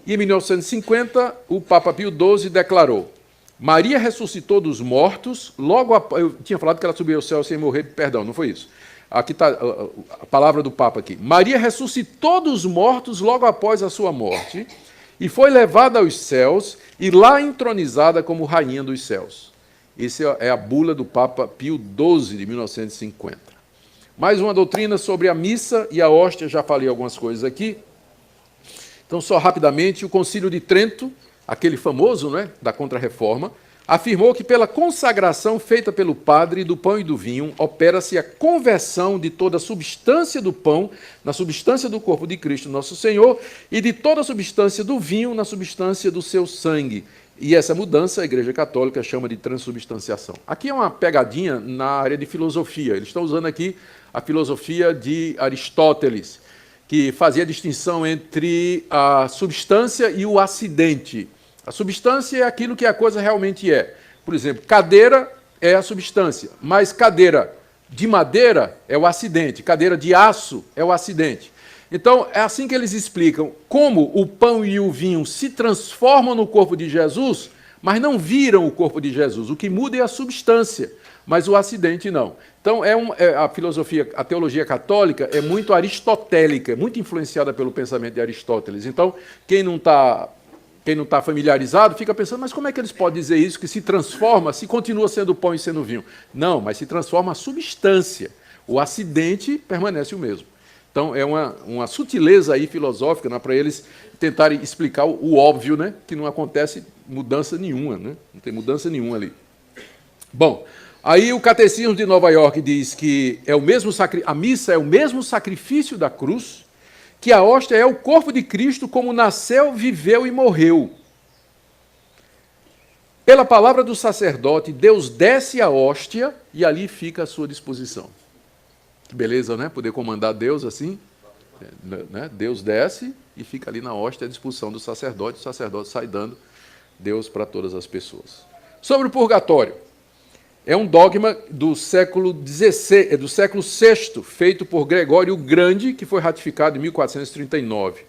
e em 1950, o Papa Pio XII declarou: Maria ressuscitou dos mortos, logo após... Eu tinha falado que ela subiu ao céu sem morrer, perdão, não foi isso. Aqui está a palavra do Papa aqui. Maria ressuscitou dos mortos logo após a sua morte, e foi levada aos céus, e lá entronizada como Rainha dos Céus. Essa é a bula do Papa Pio XII, de 1950. Mais uma doutrina sobre a missa e a hóstia, já falei algumas coisas aqui. Então, só rapidamente, o Concílio de Trento, aquele famoso, né, da Contra-Reforma, afirmou que pela consagração feita pelo padre do pão e do vinho, opera-se a conversão de toda a substância do pão na substância do corpo de Cristo nosso Senhor e de toda a substância do vinho na substância do seu sangue. E essa mudança a Igreja Católica chama de transubstanciação. Aqui é uma pegadinha na área de filosofia. Eles estão usando aqui a filosofia de Aristóteles, que fazia a distinção entre a substância e o acidente. A substância é aquilo que a coisa realmente é. Por exemplo, cadeira é a substância, mas cadeira de madeira é o acidente, cadeira de aço é o acidente. Então, é assim que eles explicam como o pão e o vinho se transformam no corpo de Jesus, mas não viram o corpo de Jesus. O que muda é a substância, mas o acidente não. Então, a filosofia, a teologia católica é muito aristotélica, muito influenciada pelo pensamento de Aristóteles. Então, quem não está familiarizado fica pensando, mas como é que eles podem dizer isso, que se transforma, se continua sendo pão e sendo vinho? Não, mas se transforma a substância. O acidente permanece o mesmo. Então, é uma sutileza aí filosófica, né, para eles tentarem explicar o óbvio, né, que não acontece mudança nenhuma, né, não tem mudança nenhuma ali. Bom, aí o Catecismo de Nova York diz que a missa é o mesmo sacrifício da cruz, que a hóstia é o corpo de Cristo como nasceu, viveu e morreu. Pela palavra do sacerdote, Deus desce a hóstia e ali fica à sua disposição. Que beleza, né? Poder comandar Deus assim. Né? Deus desce e fica ali na hóstia à disposição do sacerdote. O sacerdote sai dando Deus para todas as pessoas. Sobre o purgatório. É um dogma do século VI, feito por Gregório o Grande, que foi ratificado em 1439.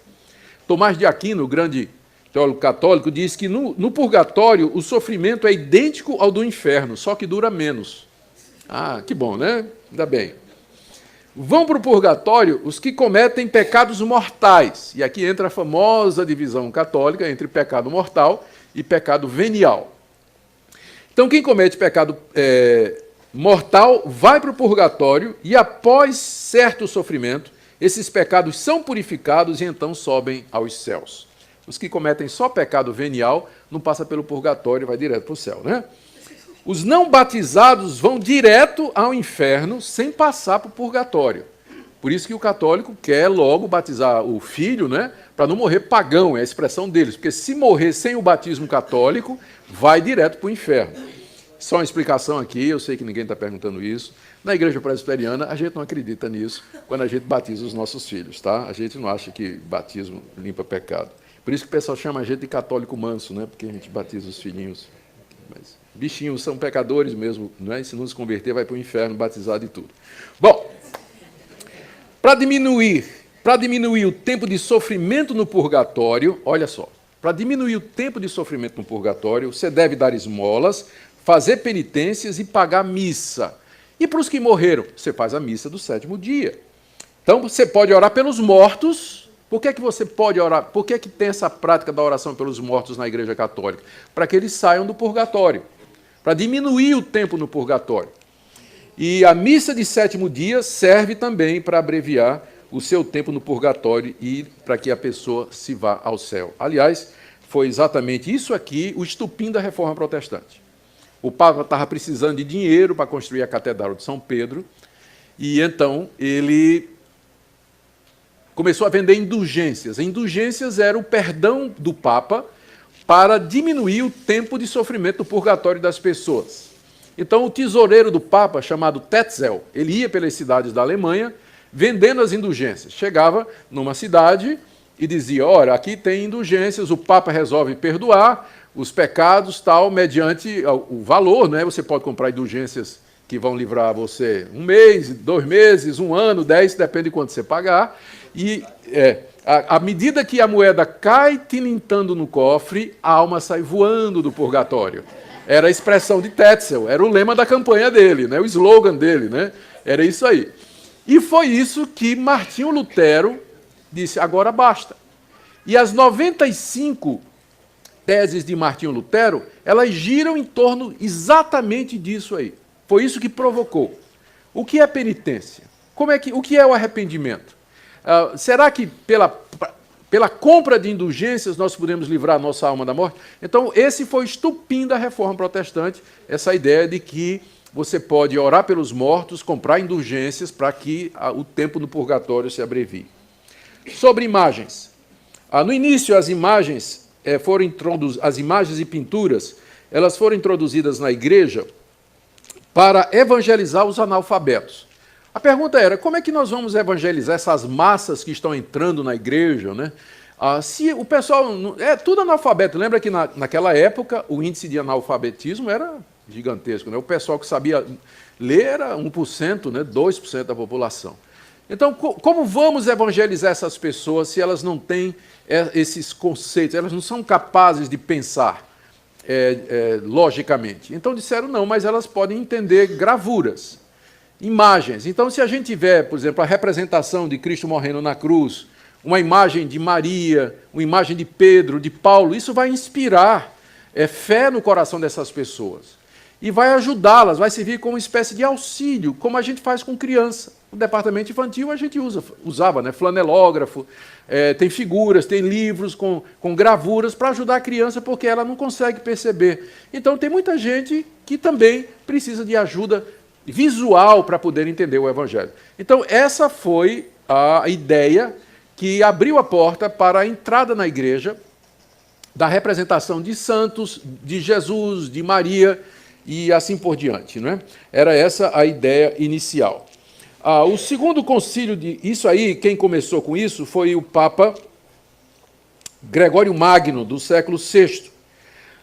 Tomás de Aquino, o grande teólogo católico, diz que no purgatório o sofrimento é idêntico ao do inferno, só que dura menos. Ah, que bom, né? Ainda bem. Vão para o purgatório os que cometem pecados mortais. E aqui entra a famosa divisão católica entre pecado mortal e pecado venial. Então, quem comete pecado mortal vai para o purgatório e, após certo sofrimento, esses pecados são purificados e então sobem aos céus. Os que cometem só pecado venial não passam pelo purgatório e vai direto para o céu, né? Os não batizados vão direto ao inferno sem passar para o purgatório. Por isso que o católico quer logo batizar o filho, né, para não morrer pagão, é a expressão deles. Porque se morrer sem o batismo católico, vai direto para o inferno. Só uma explicação aqui, eu sei que ninguém está perguntando isso. Na igreja presbiteriana, a gente não acredita nisso quando a gente batiza os nossos filhos, tá? A gente não acha que batismo limpa pecado. Por isso que o pessoal chama a gente de católico manso, né? Porque a gente batiza os filhinhos. Mas bichinhos são pecadores mesmo, não é? Se não se converter, vai para o inferno, batizado e tudo. Bom, para diminuir o tempo de sofrimento no purgatório, olha só, para diminuir o tempo de sofrimento no purgatório, você deve dar esmolas, fazer penitências e pagar missa. E para os que morreram, você faz a missa do 7º dia. Então, você pode orar pelos mortos. Por que você pode orar? Por que tem essa prática da oração pelos mortos na Igreja Católica? Para que eles saiam do purgatório, para diminuir o tempo no purgatório. E a missa de 7º dia serve também para abreviar o seu tempo no purgatório e para que a pessoa se vá ao céu. Aliás, foi exatamente isso aqui o estupim da Reforma Protestante. O Papa estava precisando de dinheiro para construir a Catedral de São Pedro, e então ele começou a vender indulgências. Indulgências era o perdão do Papa para diminuir o tempo de sofrimento do purgatório das pessoas. Então, o tesoureiro do Papa, chamado Tetzel, ele ia pelas cidades da Alemanha vendendo as indulgências. Chegava numa cidade e dizia, olha, aqui tem indulgências, o Papa resolve perdoar os pecados, tal, mediante o valor, né? Você pode comprar indulgências que vão livrar você 1 mês, 2 meses, 1 ano, 10, depende de quanto você pagar. E à medida que a moeda cai tilintando no cofre, a alma sai voando do purgatório. Era a expressão de Tetzel, era o lema da campanha dele, né? O slogan dele, né? Era isso aí. E foi isso que Martinho Lutero disse, agora basta. E as 95 teses de Martinho Lutero, elas giram em torno exatamente disso aí. Foi isso que provocou. O que é penitência? O que é o arrependimento? Será que pela compra de indulgências nós podemos livrar a nossa alma da morte? Então, esse foi o estupim da Reforma Protestante, essa ideia de que você pode orar pelos mortos, comprar indulgências para que o tempo no purgatório se abrevie. Sobre imagens. No início, as imagens e pinturas, elas foram introduzidas na igreja para evangelizar os analfabetos. A pergunta era, como é que nós vamos evangelizar essas massas que estão entrando na igreja, né? Se o pessoal... É tudo analfabeto. Lembra que naquela época o índice de analfabetismo era gigantesco, né? O pessoal que sabia ler era 1%, né? 2% da população. Então, como vamos evangelizar essas pessoas se elas não têm esses conceitos, elas não são capazes de pensar logicamente? Então disseram, não, mas elas podem entender gravuras, imagens. Então, se a gente tiver, por exemplo, a representação de Cristo morrendo na cruz, uma imagem de Maria, uma imagem de Pedro, de Paulo, isso vai inspirar fé no coração dessas pessoas. E vai ajudá-las, vai servir como uma espécie de auxílio, como a gente faz com criança. No departamento infantil a gente usava, né, flanelógrafo, tem figuras, tem livros com gravuras para ajudar a criança, porque ela não consegue perceber. Então tem muita gente que também precisa de ajuda visual para poder entender o Evangelho. Então essa foi a ideia que abriu a porta para a entrada na igreja da representação de santos, de Jesus, de Maria e assim por diante, não é? Era essa a ideia inicial. O segundo concílio isso aí, quem começou com isso foi o Papa Gregório Magno, do século VI.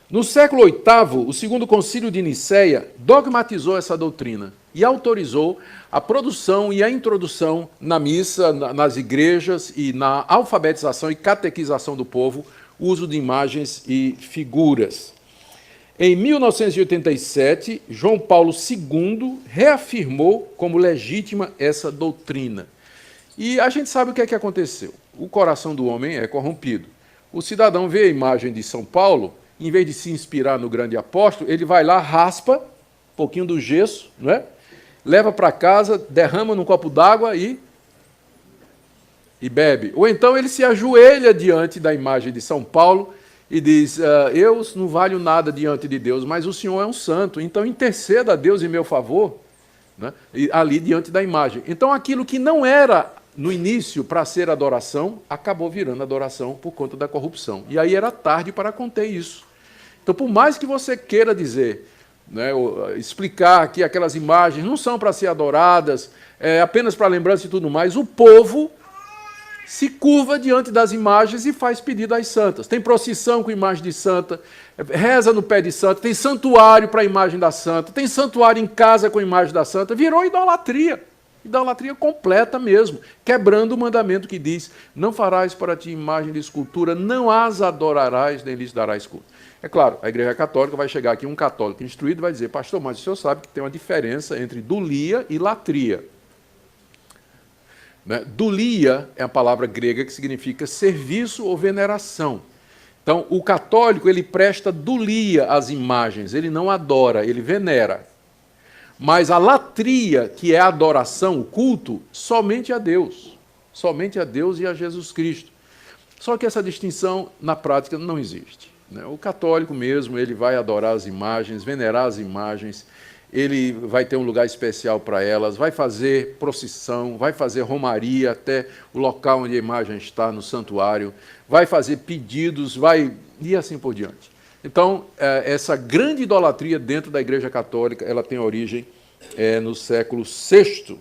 No século VIII, o segundo concílio de Nicéia dogmatizou essa doutrina e autorizou a produção e a introdução na missa, nas igrejas e na alfabetização e catequização do povo, o uso de imagens e figuras. Em 1987, João Paulo II reafirmou como legítima essa doutrina. E a gente sabe o que é que aconteceu. O coração do homem é corrompido. O cidadão vê a imagem de São Paulo, em vez de se inspirar no grande apóstolo, ele vai lá, raspa um pouquinho do gesso, não é? Leva para casa, derrama num copo d'água e bebe. Ou então ele se ajoelha diante da imagem de São Paulo e diz, eu não valho nada diante de Deus, mas o Senhor é um santo, então interceda a Deus em meu favor, né? E ali diante da imagem. Então aquilo que não era no início para ser adoração, acabou virando adoração por conta da corrupção. E aí era tarde para conter isso. Então, por mais que você queira dizer, né, explicar que aquelas imagens não são para ser adoradas, apenas para lembrança e tudo mais, o povo se curva diante das imagens e faz pedido às santas. Tem procissão com imagem de santa, reza no pé de santa, tem santuário para a imagem da santa, tem santuário em casa com a imagem da santa, virou idolatria. Idolatria completa mesmo, quebrando o mandamento que diz, não farás para ti imagem de escultura, não as adorarás, nem lhes darás culto. É claro, a Igreja Católica vai chegar aqui, um católico instruído vai dizer, pastor, mas o senhor sabe que tem uma diferença entre dulia e latria. Né? Dulia é a palavra grega que significa serviço ou veneração. Então, o católico ele presta dulia às imagens, ele não adora, ele venera. Mas a latria, que é a adoração, o culto, somente a Deus e a Jesus Cristo. Só que essa distinção, na prática, não existe. Né? O católico mesmo, ele vai adorar as imagens, venerar as imagens, ele vai ter um lugar especial para elas, vai fazer procissão, vai fazer romaria até o local onde a imagem está, no santuário, vai fazer pedidos, e assim por diante. Então, essa grande idolatria dentro da Igreja Católica, ela tem origem no século VI,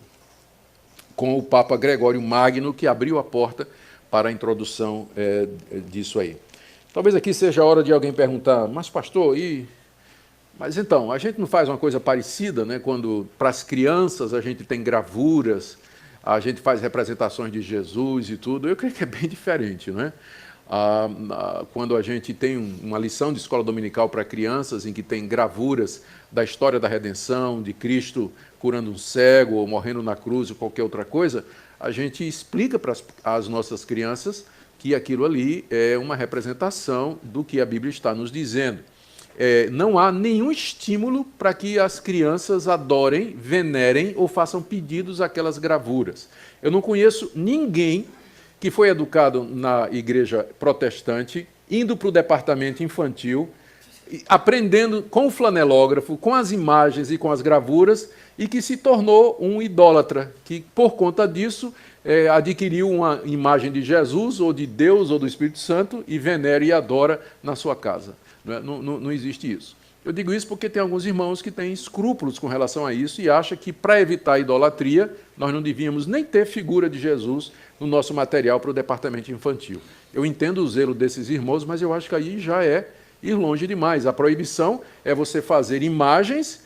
com o Papa Gregório Magno, que abriu a porta para a introdução disso aí. Talvez aqui seja a hora de alguém perguntar, mas pastor, mas então, a gente não faz uma coisa parecida, né? Quando para as crianças a gente tem gravuras, a gente faz representações de Jesus e tudo, eu creio que é bem diferente, não é? Quando a gente tem uma lição de escola dominical para crianças, em que tem gravuras da história da redenção, de Cristo curando um cego, ou morrendo na cruz, ou qualquer outra coisa, a gente explica para as nossas crianças que aquilo ali é uma representação do que a Bíblia está nos dizendo. Não há nenhum estímulo para que as crianças adorem, venerem ou façam pedidos àquelas gravuras. Eu não conheço ninguém que foi educado na igreja protestante, indo para o departamento infantil, aprendendo com o flanelógrafo, com as imagens e com as gravuras, e que se tornou um idólatra, que por conta disso adquiriu uma imagem de Jesus, ou de Deus, ou do Espírito Santo, e venera e adora na sua casa. Não existe isso. Eu digo isso porque tem alguns irmãos que têm escrúpulos com relação a isso e acham que, para evitar a idolatria, nós não devíamos nem ter figura de Jesus no nosso material para o departamento infantil. Eu entendo o zelo desses irmãos, mas eu acho que aí já é ir longe demais. A proibição é você fazer imagens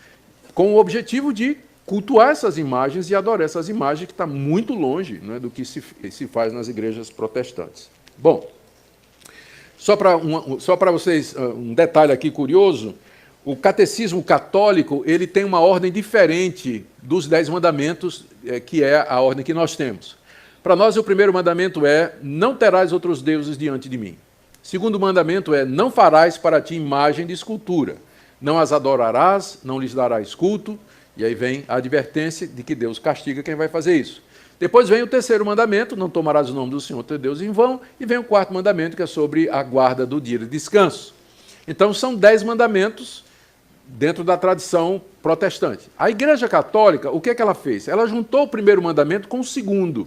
com o objetivo de cultuar essas imagens e adorar essas imagens, que está muito longe, não é, do que se faz nas igrejas protestantes. Bom, só para vocês, um detalhe aqui curioso, o catecismo católico ele tem uma ordem diferente dos 10 mandamentos, que é a ordem que nós temos. Para nós, o primeiro mandamento é: não terás outros deuses diante de mim. O segundo mandamento é: não farás para ti imagem de escultura. Não as adorarás, não lhes darás culto. E aí vem a advertência de que Deus castiga quem vai fazer isso. Depois vem o terceiro mandamento: não tomarás o nome do Senhor teu Deus em vão. E vem o quarto mandamento, que é sobre a guarda do dia de descanso. Então, são 10 mandamentos dentro da tradição protestante. A Igreja Católica, o que é que ela fez? Ela juntou o primeiro mandamento com o segundo.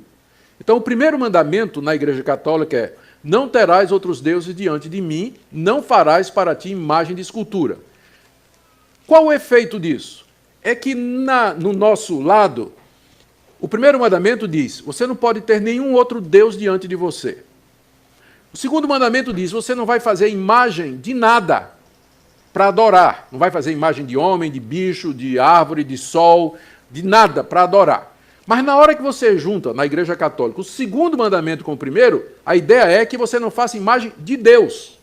Então, o primeiro mandamento na Igreja Católica é: não terás outros deuses diante de mim, não farás para ti imagem de escultura. Qual o efeito disso? É que no nosso lado, o primeiro mandamento diz: você não pode ter nenhum outro Deus diante de você. O segundo mandamento diz: você não vai fazer imagem de nada para adorar. Não vai fazer imagem de homem, de bicho, de árvore, de sol, de nada para adorar. Mas na hora que você junta, na Igreja Católica, o segundo mandamento com o primeiro, a ideia é que você não faça imagem de Deus.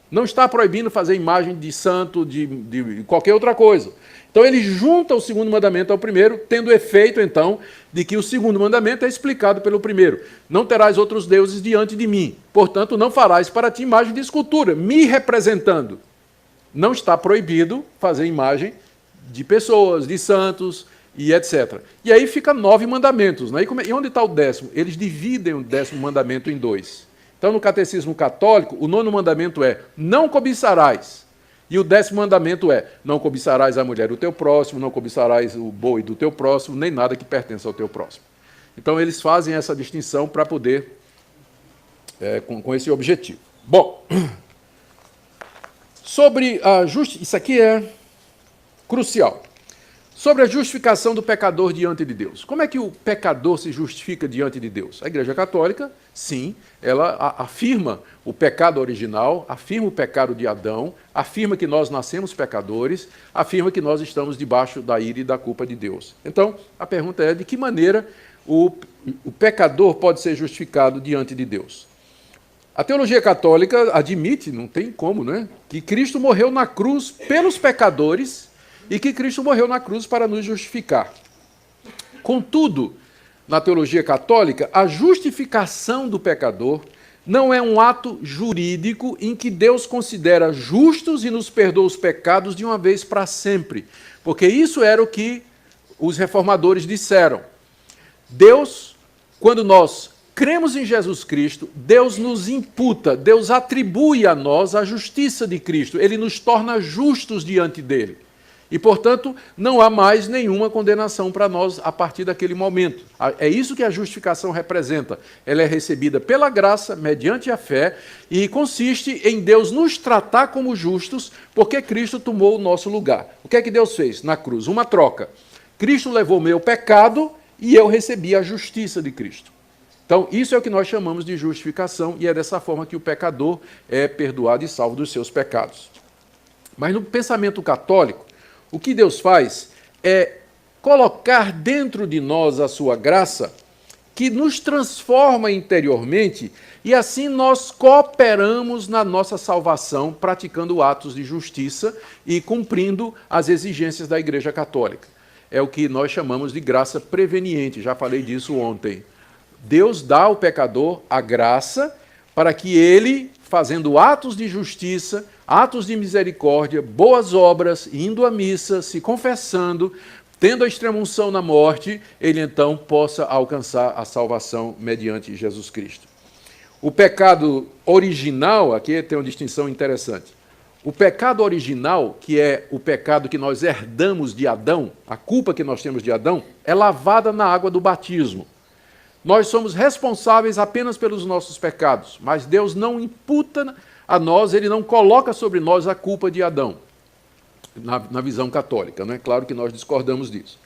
Não está proibindo fazer imagem de santo, de qualquer outra coisa. Então ele junta o segundo mandamento ao primeiro, tendo o efeito, então, de que o segundo mandamento é explicado pelo primeiro. Não terás outros deuses diante de mim. Portanto, não farás para ti imagem de escultura, me representando. Não está proibido fazer imagem de pessoas, de santos e etc. E aí fica 9 mandamentos. Né? E onde está o 10º? Eles dividem o 10º mandamento em 2. Então, no catecismo católico, o 9º mandamento é: não cobiçarás. E o 10º mandamento é: não cobiçarás a mulher do teu próximo, não cobiçarás o boi do teu próximo, nem nada que pertença ao teu próximo. Então, eles fazem essa distinção para poder, com esse objetivo. Bom, sobre a justiça, isso aqui é crucial. Sobre a justificação do pecador diante de Deus. Como é que o pecador se justifica diante de Deus? A Igreja Católica, sim, ela afirma o pecado original, afirma o pecado de Adão, afirma que nós nascemos pecadores, afirma que nós estamos debaixo da ira e da culpa de Deus. Então, a pergunta é: de que maneira o pecador pode ser justificado diante de Deus? A teologia católica admite, não tem como, né, que Cristo morreu na cruz pelos pecadores e que Cristo morreu na cruz para nos justificar. Contudo, na teologia católica, a justificação do pecador não é um ato jurídico em que Deus considera justos e nos perdoa os pecados de uma vez para sempre. Porque isso era o que os reformadores disseram. Deus, quando nós cremos em Jesus Cristo, Deus nos imputa, Deus atribui a nós a justiça de Cristo. Ele nos torna justos diante dele. E, portanto, não há mais nenhuma condenação para nós a partir daquele momento. É isso que a justificação representa. Ela é recebida pela graça, mediante a fé, e consiste em Deus nos tratar como justos, porque Cristo tomou o nosso lugar. O que é que Deus fez na cruz? Uma troca. Cristo levou o meu pecado e eu recebi a justiça de Cristo. Então, isso é o que nós chamamos de justificação, e é dessa forma que o pecador é perdoado e salvo dos seus pecados. Mas no pensamento católico, o que Deus faz é colocar dentro de nós a sua graça, que nos transforma interiormente, e assim nós cooperamos na nossa salvação, praticando atos de justiça e cumprindo as exigências da Igreja Católica. É o que nós chamamos de graça preveniente, já falei disso ontem. Deus dá ao pecador a graça para que ele, fazendo atos de justiça, atos de misericórdia, boas obras, indo à missa, se confessando, tendo a extrema-unção na morte, ele então possa alcançar a salvação mediante Jesus Cristo. O pecado original, aqui tem uma distinção interessante. O pecado original, que é o pecado que nós herdamos de Adão, a culpa que nós temos de Adão, é lavada na água do batismo. Nós somos responsáveis apenas pelos nossos pecados, mas Deus não imputa a nós, ele não coloca sobre nós a culpa de Adão. na visão católica, não é? Claro que nós discordamos disso.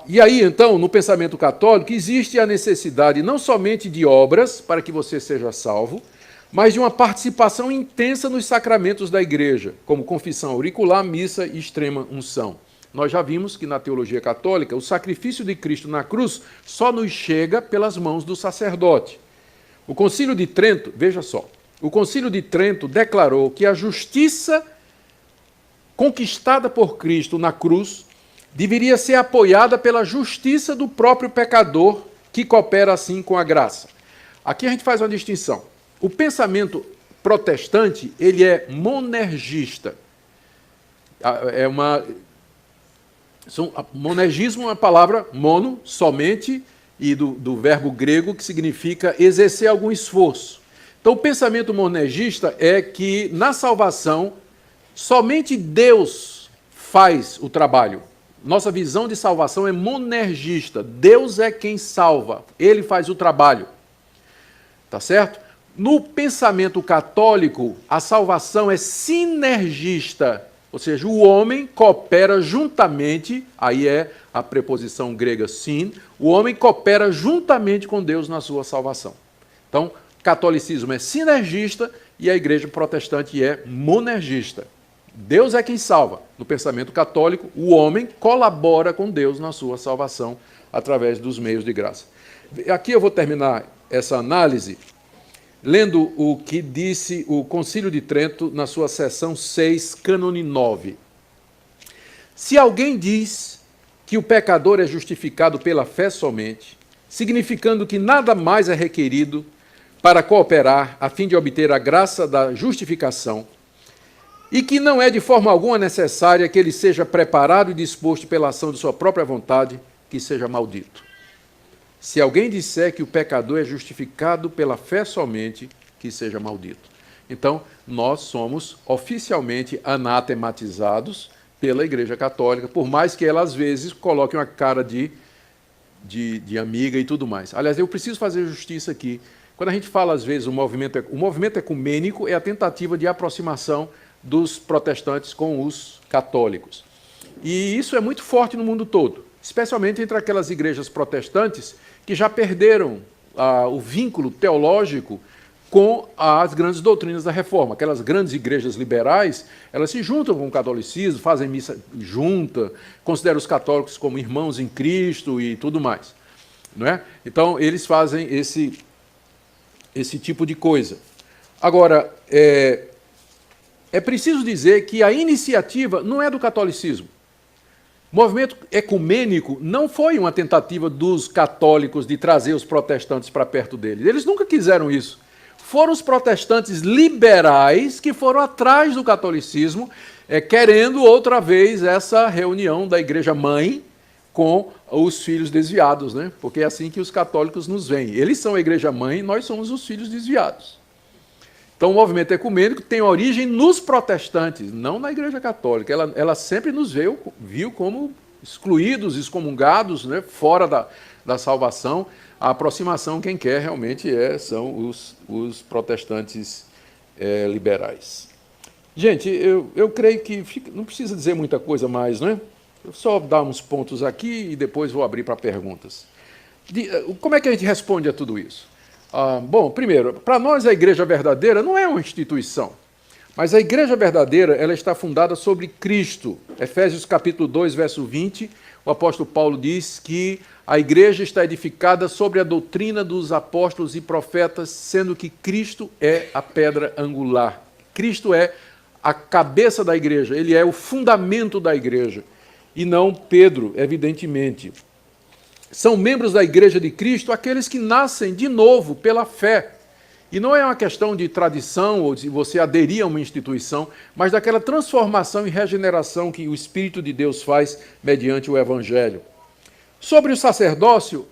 E aí, então, no pensamento católico, existe a necessidade não somente de obras para que você seja salvo, mas de uma participação intensa nos sacramentos da igreja, como confissão auricular, missa e extrema unção. Nós já vimos que na teologia católica o sacrifício de Cristo na cruz só nos chega pelas mãos do sacerdote. O Concílio de Trento, veja só, o Concílio de Trento declarou que a justiça conquistada por Cristo na cruz deveria ser apoiada pela justiça do próprio pecador, que coopera assim com a graça. Aqui a gente faz uma distinção. O pensamento protestante, ele é monergista. Monergismo é uma palavra mono, somente, e do verbo grego que significa exercer algum esforço. Então, o pensamento monergista é que na salvação somente Deus faz o trabalho. Nossa visão de salvação é monergista. Deus é quem salva, ele faz o trabalho. Tá certo? No pensamento católico, a salvação é sinergista. Ou seja, o homem coopera juntamente, aí é a preposição grega sin, o homem coopera juntamente com Deus na sua salvação. Então, o catolicismo é sinergista e a igreja protestante é monergista. Deus é quem salva. No pensamento católico, o homem colabora com Deus na sua salvação através dos meios de graça. Aqui eu vou terminar essa análise lendo o que disse o Concílio de Trento na sua seção 6, cânone 9. Se alguém diz que o pecador é justificado pela fé somente, significando que nada mais é requerido para cooperar a fim de obter a graça da justificação, e que não é de forma alguma necessária que ele seja preparado e disposto pela ação de sua própria vontade, que seja maldito. Se alguém disser que o pecador é justificado pela fé somente, que seja maldito. Então, nós somos oficialmente anatematizados pela Igreja Católica, por mais que ela, às vezes, coloque uma cara de amiga e tudo mais. Aliás, eu preciso fazer justiça aqui. Quando a gente fala, às vezes, o movimento ecumênico é a tentativa de aproximação dos protestantes com os católicos. E isso é muito forte no mundo todo, especialmente entre aquelas igrejas protestantes que já perderam o vínculo teológico com as grandes doutrinas da Reforma. Aquelas grandes igrejas liberais, elas se juntam com o catolicismo, fazem missa junta, consideram os católicos como irmãos em Cristo e tudo mais. Não é? Então, eles fazem esse tipo de coisa. Agora, é preciso dizer que a iniciativa não é do catolicismo. O movimento ecumênico não foi uma tentativa dos católicos de trazer os protestantes para perto deles. Eles nunca quiseram isso. Foram os protestantes liberais que foram atrás do catolicismo, querendo outra vez essa reunião da igreja-mãe com os filhos desviados, né? Porque é assim que os católicos nos veem. Eles são a igreja-mãe e nós somos os filhos desviados. Então, o movimento ecumênico tem origem nos protestantes, não na Igreja Católica. Ela sempre nos viu como excluídos, excomungados, né, fora da salvação. A aproximação, quem quer realmente são os protestantes liberais. Gente, eu creio que não precisa dizer muita coisa mais, não é? Eu só dar uns pontos aqui e depois vou abrir para perguntas. Como é que a gente responde a tudo isso? Bom, primeiro, para nós a igreja verdadeira não é uma instituição, mas a igreja verdadeira ela está fundada sobre Cristo. Efésios capítulo 2, verso 20, o apóstolo Paulo diz que a igreja está edificada sobre a doutrina dos apóstolos e profetas, sendo que Cristo é a pedra angular. Cristo é a cabeça da igreja, ele é o fundamento da igreja, e não Pedro, evidentemente. São membros da Igreja de Cristo aqueles que nascem de novo pela fé. E não é uma questão de tradição ou de você aderir a uma instituição, mas daquela transformação e regeneração que o Espírito de Deus faz mediante o Evangelho. Sobre o sacerdócio,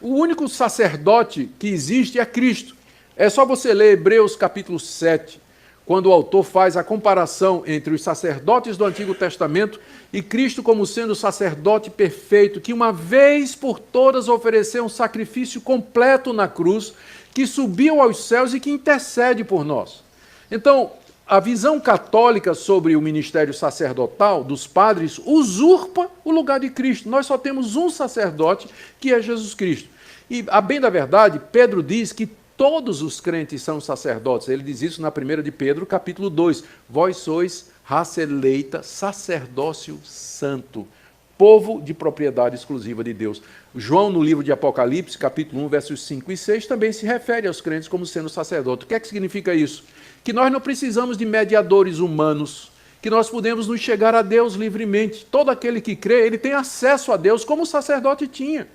o único sacerdote que existe é Cristo. É só você ler Hebreus capítulo 7, quando o autor faz a comparação entre os sacerdotes do Antigo Testamento e Cristo como sendo o sacerdote perfeito, que uma vez por todas ofereceu um sacrifício completo na cruz, que subiu aos céus e que intercede por nós. Então, a visão católica sobre o ministério sacerdotal dos padres usurpa o lugar de Cristo. Nós só temos um sacerdote, que é Jesus Cristo. E, a bem da verdade, Pedro diz que todos os crentes são sacerdotes. Ele diz isso na 1 de Pedro, capítulo 2. Vós sois raça eleita, sacerdócio santo, povo de propriedade exclusiva de Deus. João, no livro de Apocalipse, capítulo 1, versos 5 e 6, também se refere aos crentes como sendo sacerdotes. O que é que significa isso? Que nós não precisamos de mediadores humanos, que nós podemos nos chegar a Deus livremente. Todo aquele que crê, ele tem acesso a Deus como o sacerdote tinha.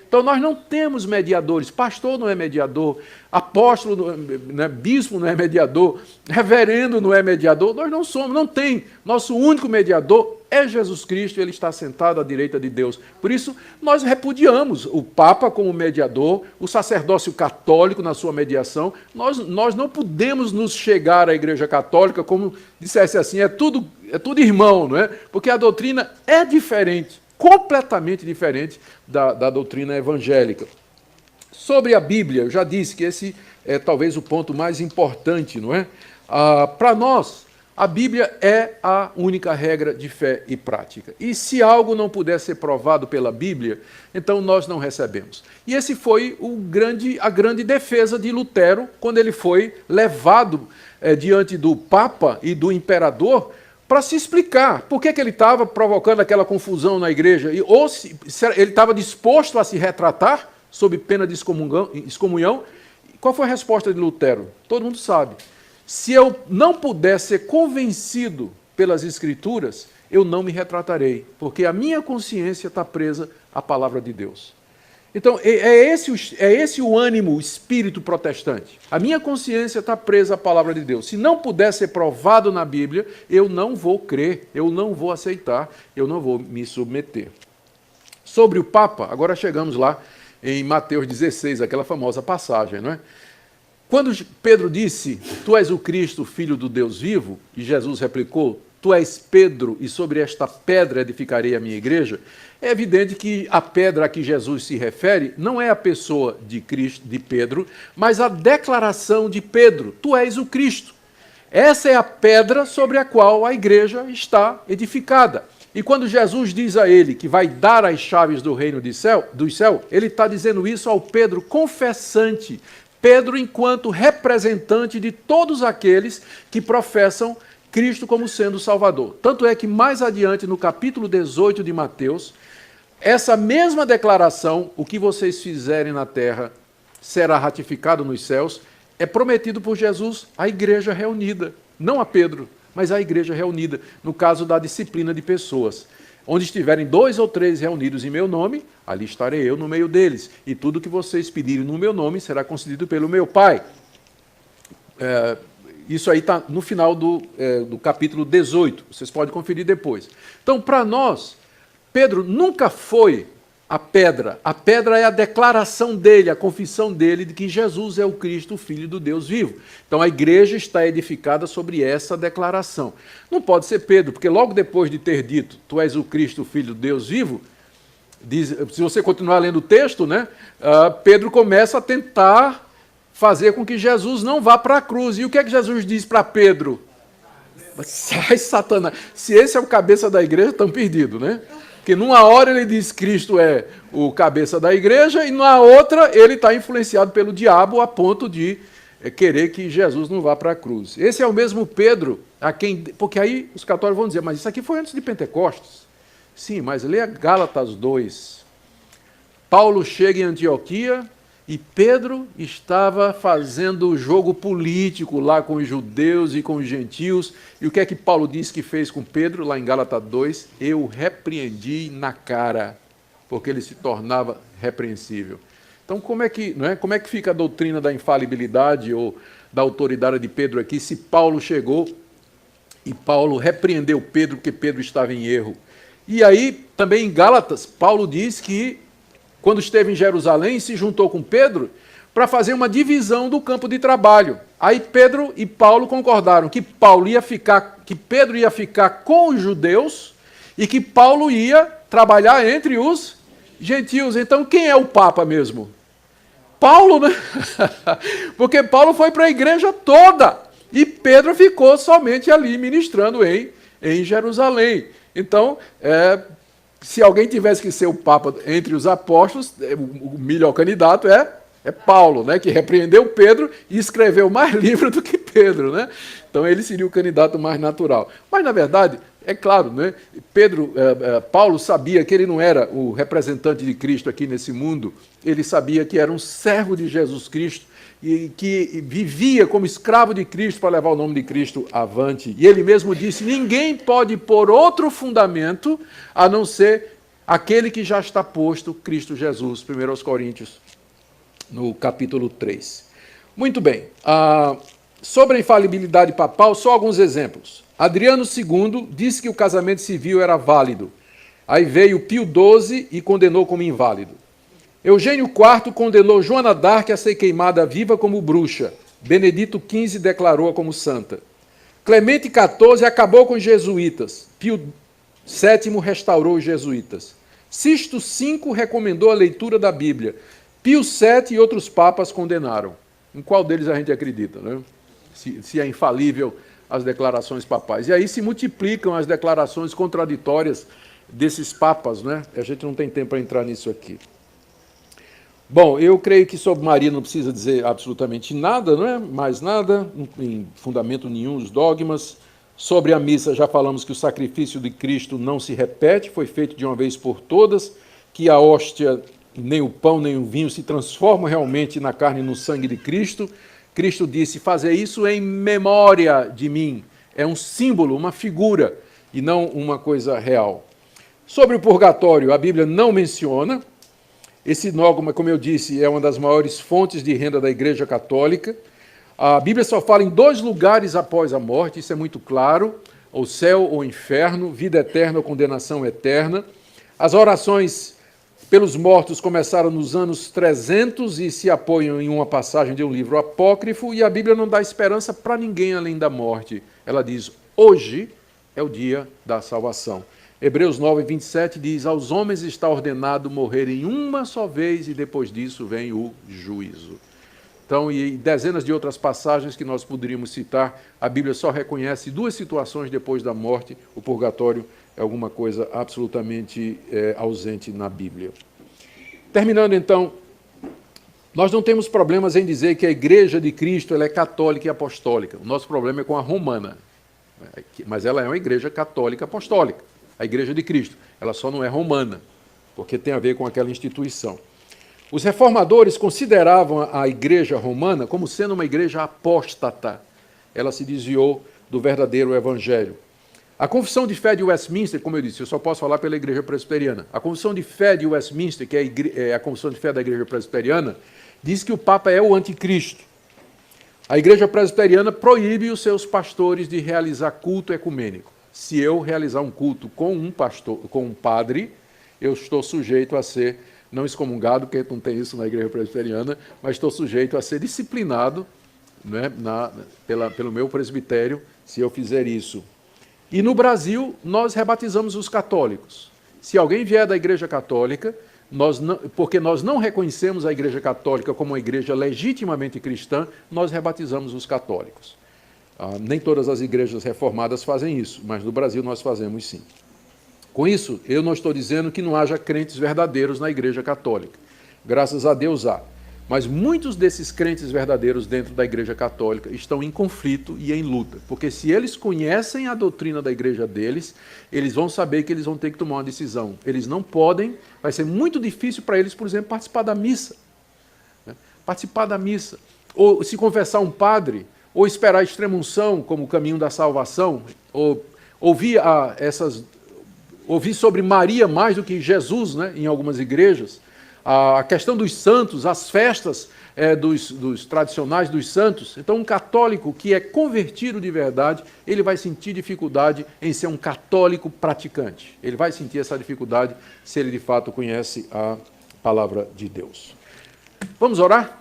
Então nós não temos mediadores, pastor não é mediador, apóstolo, né, bispo não é mediador, reverendo não é mediador, nós não somos, não tem. Nosso único mediador é Jesus Cristo, ele está sentado à direita de Deus. Por isso, nós repudiamos o Papa como mediador, o sacerdócio católico na sua mediação. Nós não podemos nos chegar à Igreja Católica como dissesse assim, é tudo irmão, não é? Porque a doutrina é diferente, completamente diferente da doutrina evangélica. Sobre a Bíblia, eu já disse que esse é talvez o ponto mais importante, não é? Para nós, a Bíblia é a única regra de fé e prática. E se algo não puder ser provado pela Bíblia, então nós não recebemos. E esse foi a grande defesa de Lutero, quando ele foi levado diante do Papa e do Imperador, para se explicar por que ele estava provocando aquela confusão na igreja, ou se ele estava disposto a se retratar sob pena de excomunhão. Qual foi a resposta de Lutero? Todo mundo sabe. Se eu não puder ser convencido pelas Escrituras, eu não me retratarei, porque a minha consciência está presa à palavra de Deus. Então, é esse o ânimo, o espírito protestante. A minha consciência está presa à palavra de Deus. Se não puder ser provado na Bíblia, eu não vou crer, eu não vou aceitar, eu não vou me submeter. Sobre o Papa, agora chegamos lá em Mateus 16, aquela famosa passagem, não é? Quando Pedro disse, tu és o Cristo, filho do Deus vivo, e Jesus replicou, tu és Pedro, e sobre esta pedra edificarei a minha igreja, é evidente que a pedra a que Jesus se refere não é a pessoa de Cristo, de Pedro, mas a declaração de Pedro, tu és o Cristo. Essa é a pedra sobre a qual a igreja está edificada. E quando Jesus diz a ele que vai dar as chaves do reino do céu, ele está dizendo isso ao Pedro confessante, Pedro enquanto representante de todos aqueles que professam Cristo como sendo o Salvador. Tanto é que mais adiante, no capítulo 18 de Mateus, essa mesma declaração, o que vocês fizerem na terra será ratificado nos céus, é prometido por Jesus à igreja reunida. Não a Pedro, mas à igreja reunida, no caso da disciplina de pessoas. Onde estiverem 2 ou 3 reunidos em meu nome, ali estarei eu no meio deles. E tudo que vocês pedirem no meu nome será concedido pelo meu Pai. Isso aí está no final do capítulo 18. Vocês podem conferir depois. Então, para nós, Pedro nunca foi a pedra. A pedra é a declaração dele, a confissão dele de que Jesus é o Cristo, o Filho do Deus vivo. Então a igreja está edificada sobre essa declaração. Não pode ser Pedro, porque logo depois de ter dito, tu és o Cristo, o Filho do Deus vivo, diz, se você continuar lendo o texto, né, Pedro começa a tentar fazer com que Jesus não vá para a cruz. E o que é que Jesus diz para Pedro? Sai, Satanás. Se esse é o cabeça da igreja, estão perdidos, né? Porque numa hora ele diz que Cristo é o cabeça da igreja e na outra ele está influenciado pelo diabo a ponto de querer que Jesus não vá para a cruz. Esse é o mesmo Pedro a quem... Porque aí os católicos vão dizer, mas isso aqui foi antes de Pentecostes. Sim, mas leia Gálatas 2. Paulo chega em Antioquia e Pedro estava fazendo o jogo político lá com os judeus e com os gentios. E o que é que Paulo diz que fez com Pedro, lá em Gálatas 2? Eu repreendi na cara, porque ele se tornava repreensível. Então, como é que fica a doutrina da infalibilidade ou da autoridade de Pedro aqui, se Paulo chegou e Paulo repreendeu Pedro porque Pedro estava em erro? E aí, também em Gálatas, Paulo diz que quando esteve em Jerusalém, se juntou com Pedro para fazer uma divisão do campo de trabalho. Aí Pedro e Paulo concordaram que Pedro ia ficar com os judeus e que Paulo ia trabalhar entre os gentios. Então, quem é o Papa mesmo? Paulo, né? Porque Paulo foi para a igreja toda. E Pedro ficou somente ali ministrando em Jerusalém. Então, se alguém tivesse que ser o Papa entre os apóstolos, o melhor candidato é Paulo, né, que repreendeu Pedro e escreveu mais livros do que Pedro, né? Então ele seria o candidato mais natural. Mas, na verdade, é claro, né, Paulo sabia que ele não era o representante de Cristo aqui nesse mundo, ele sabia que era um servo de Jesus Cristo e que vivia como escravo de Cristo para levar o nome de Cristo avante. E ele mesmo disse, ninguém pode pôr outro fundamento a não ser aquele que já está posto, Cristo Jesus, 1 Coríntios, no capítulo 3. Muito bem. Sobre a infalibilidade papal, só alguns exemplos. Adriano II disse que o casamento civil era válido. Aí veio Pio XII e condenou como inválido. Eugênio IV condenou Joana d'Arc a ser queimada viva como bruxa. Benedito XV declarou-a como santa. Clemente XIV acabou com os jesuítas. Pio VII restaurou os jesuítas. Sisto V recomendou a leitura da Bíblia. Pio VII e outros papas condenaram. Em qual deles a gente acredita, né? Se é infalível as declarações papais. E aí se multiplicam as declarações contraditórias desses papas, né? A gente não tem tempo para entrar nisso aqui. Bom, eu creio que sobre Maria não precisa dizer absolutamente nada, não é? Mais nada, não tem fundamento nenhum os dogmas. Sobre a missa, já falamos que o sacrifício de Cristo não se repete, foi feito de uma vez por todas, que a hóstia, nem o pão, nem o vinho se transformam realmente na carne e no sangue de Cristo. Cristo disse, fazer isso em memória de mim. É um símbolo, uma figura, e não uma coisa real. Sobre o purgatório, a Bíblia não menciona. Esse dogma, como eu disse, é uma das maiores fontes de renda da Igreja Católica. A Bíblia só fala em 2 lugares após a morte, isso é muito claro, o céu ou o inferno, vida eterna ou condenação eterna. As orações pelos mortos começaram nos anos 300 e se apoiam em uma passagem de um livro apócrifo, e a Bíblia não dá esperança para ninguém além da morte. Ela diz, hoje é o dia da salvação. Hebreus 9, 27 diz, aos homens está ordenado morrerem uma só vez e depois disso vem o juízo. Então, e dezenas de outras passagens que nós poderíamos citar, a Bíblia só reconhece 2 situações depois da morte. O purgatório é alguma coisa absolutamente ausente na Bíblia. Terminando, então, nós não temos problemas em dizer que a Igreja de Cristo ela é católica e apostólica. O nosso problema é com a romana, mas ela é uma Igreja católica apostólica. A Igreja de Cristo, ela só não é romana, porque tem a ver com aquela instituição. Os reformadores consideravam a Igreja romana como sendo uma igreja apóstata. Ela se desviou do verdadeiro evangelho. A Confissão de Fé de Westminster, como eu disse, eu só posso falar pela Igreja Presbiteriana. A Confissão de Fé de Westminster, que é a Confissão de Fé da Igreja Presbiteriana, diz que o Papa é o anticristo. A Igreja Presbiteriana proíbe os seus pastores de realizar culto ecumênico. Se eu realizar um culto com um pastor, com um padre, eu estou sujeito a ser não excomungado, porque não tem isso na Igreja Presbiteriana, mas estou sujeito a ser disciplinado, né, pelo meu presbitério, se eu fizer isso. E no Brasil, nós rebatizamos os católicos. Se alguém vier da Igreja Católica, porque nós não reconhecemos a Igreja Católica como uma igreja legitimamente cristã, nós rebatizamos os católicos. Nem todas as igrejas reformadas fazem isso, mas no Brasil nós fazemos sim. Com isso, eu não estou dizendo que não haja crentes verdadeiros na Igreja Católica. Graças a Deus há. Mas muitos desses crentes verdadeiros dentro da Igreja Católica estão em conflito e em luta. Porque se eles conhecem a doutrina da igreja deles, eles vão saber que eles vão ter que tomar uma decisão. Eles não podem, vai ser muito difícil para eles, por exemplo, participar da missa. Participar da missa. Ou se confessar um padre, ou esperar a extrema-unção como o caminho da salvação, ou ouvir sobre Maria mais do que Jesus, né, em algumas igrejas, a questão dos santos, as festas dos tradicionais dos santos. Então, um católico que é convertido de verdade, ele vai sentir dificuldade em ser um católico praticante. Ele vai sentir essa dificuldade se ele de fato conhece a palavra de Deus. Vamos orar?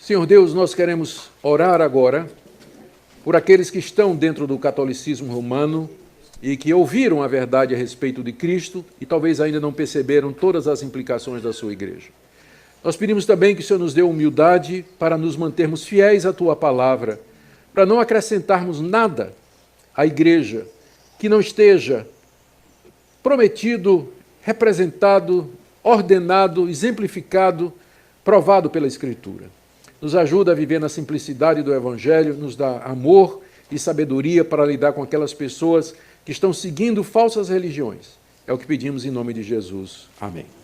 Senhor Deus, nós queremos orar agora por aqueles que estão dentro do catolicismo romano e que ouviram a verdade a respeito de Cristo e talvez ainda não perceberam todas as implicações da sua igreja. Nós pedimos também que o Senhor nos dê humildade para nos mantermos fiéis à Tua palavra, para não acrescentarmos nada à igreja que não esteja prometido, representado, ordenado, exemplificado, provado pela Escritura. Nos ajuda a viver na simplicidade do Evangelho, nos dá amor e sabedoria para lidar com aquelas pessoas que estão seguindo falsas religiões. É o que pedimos em nome de Jesus. Amém.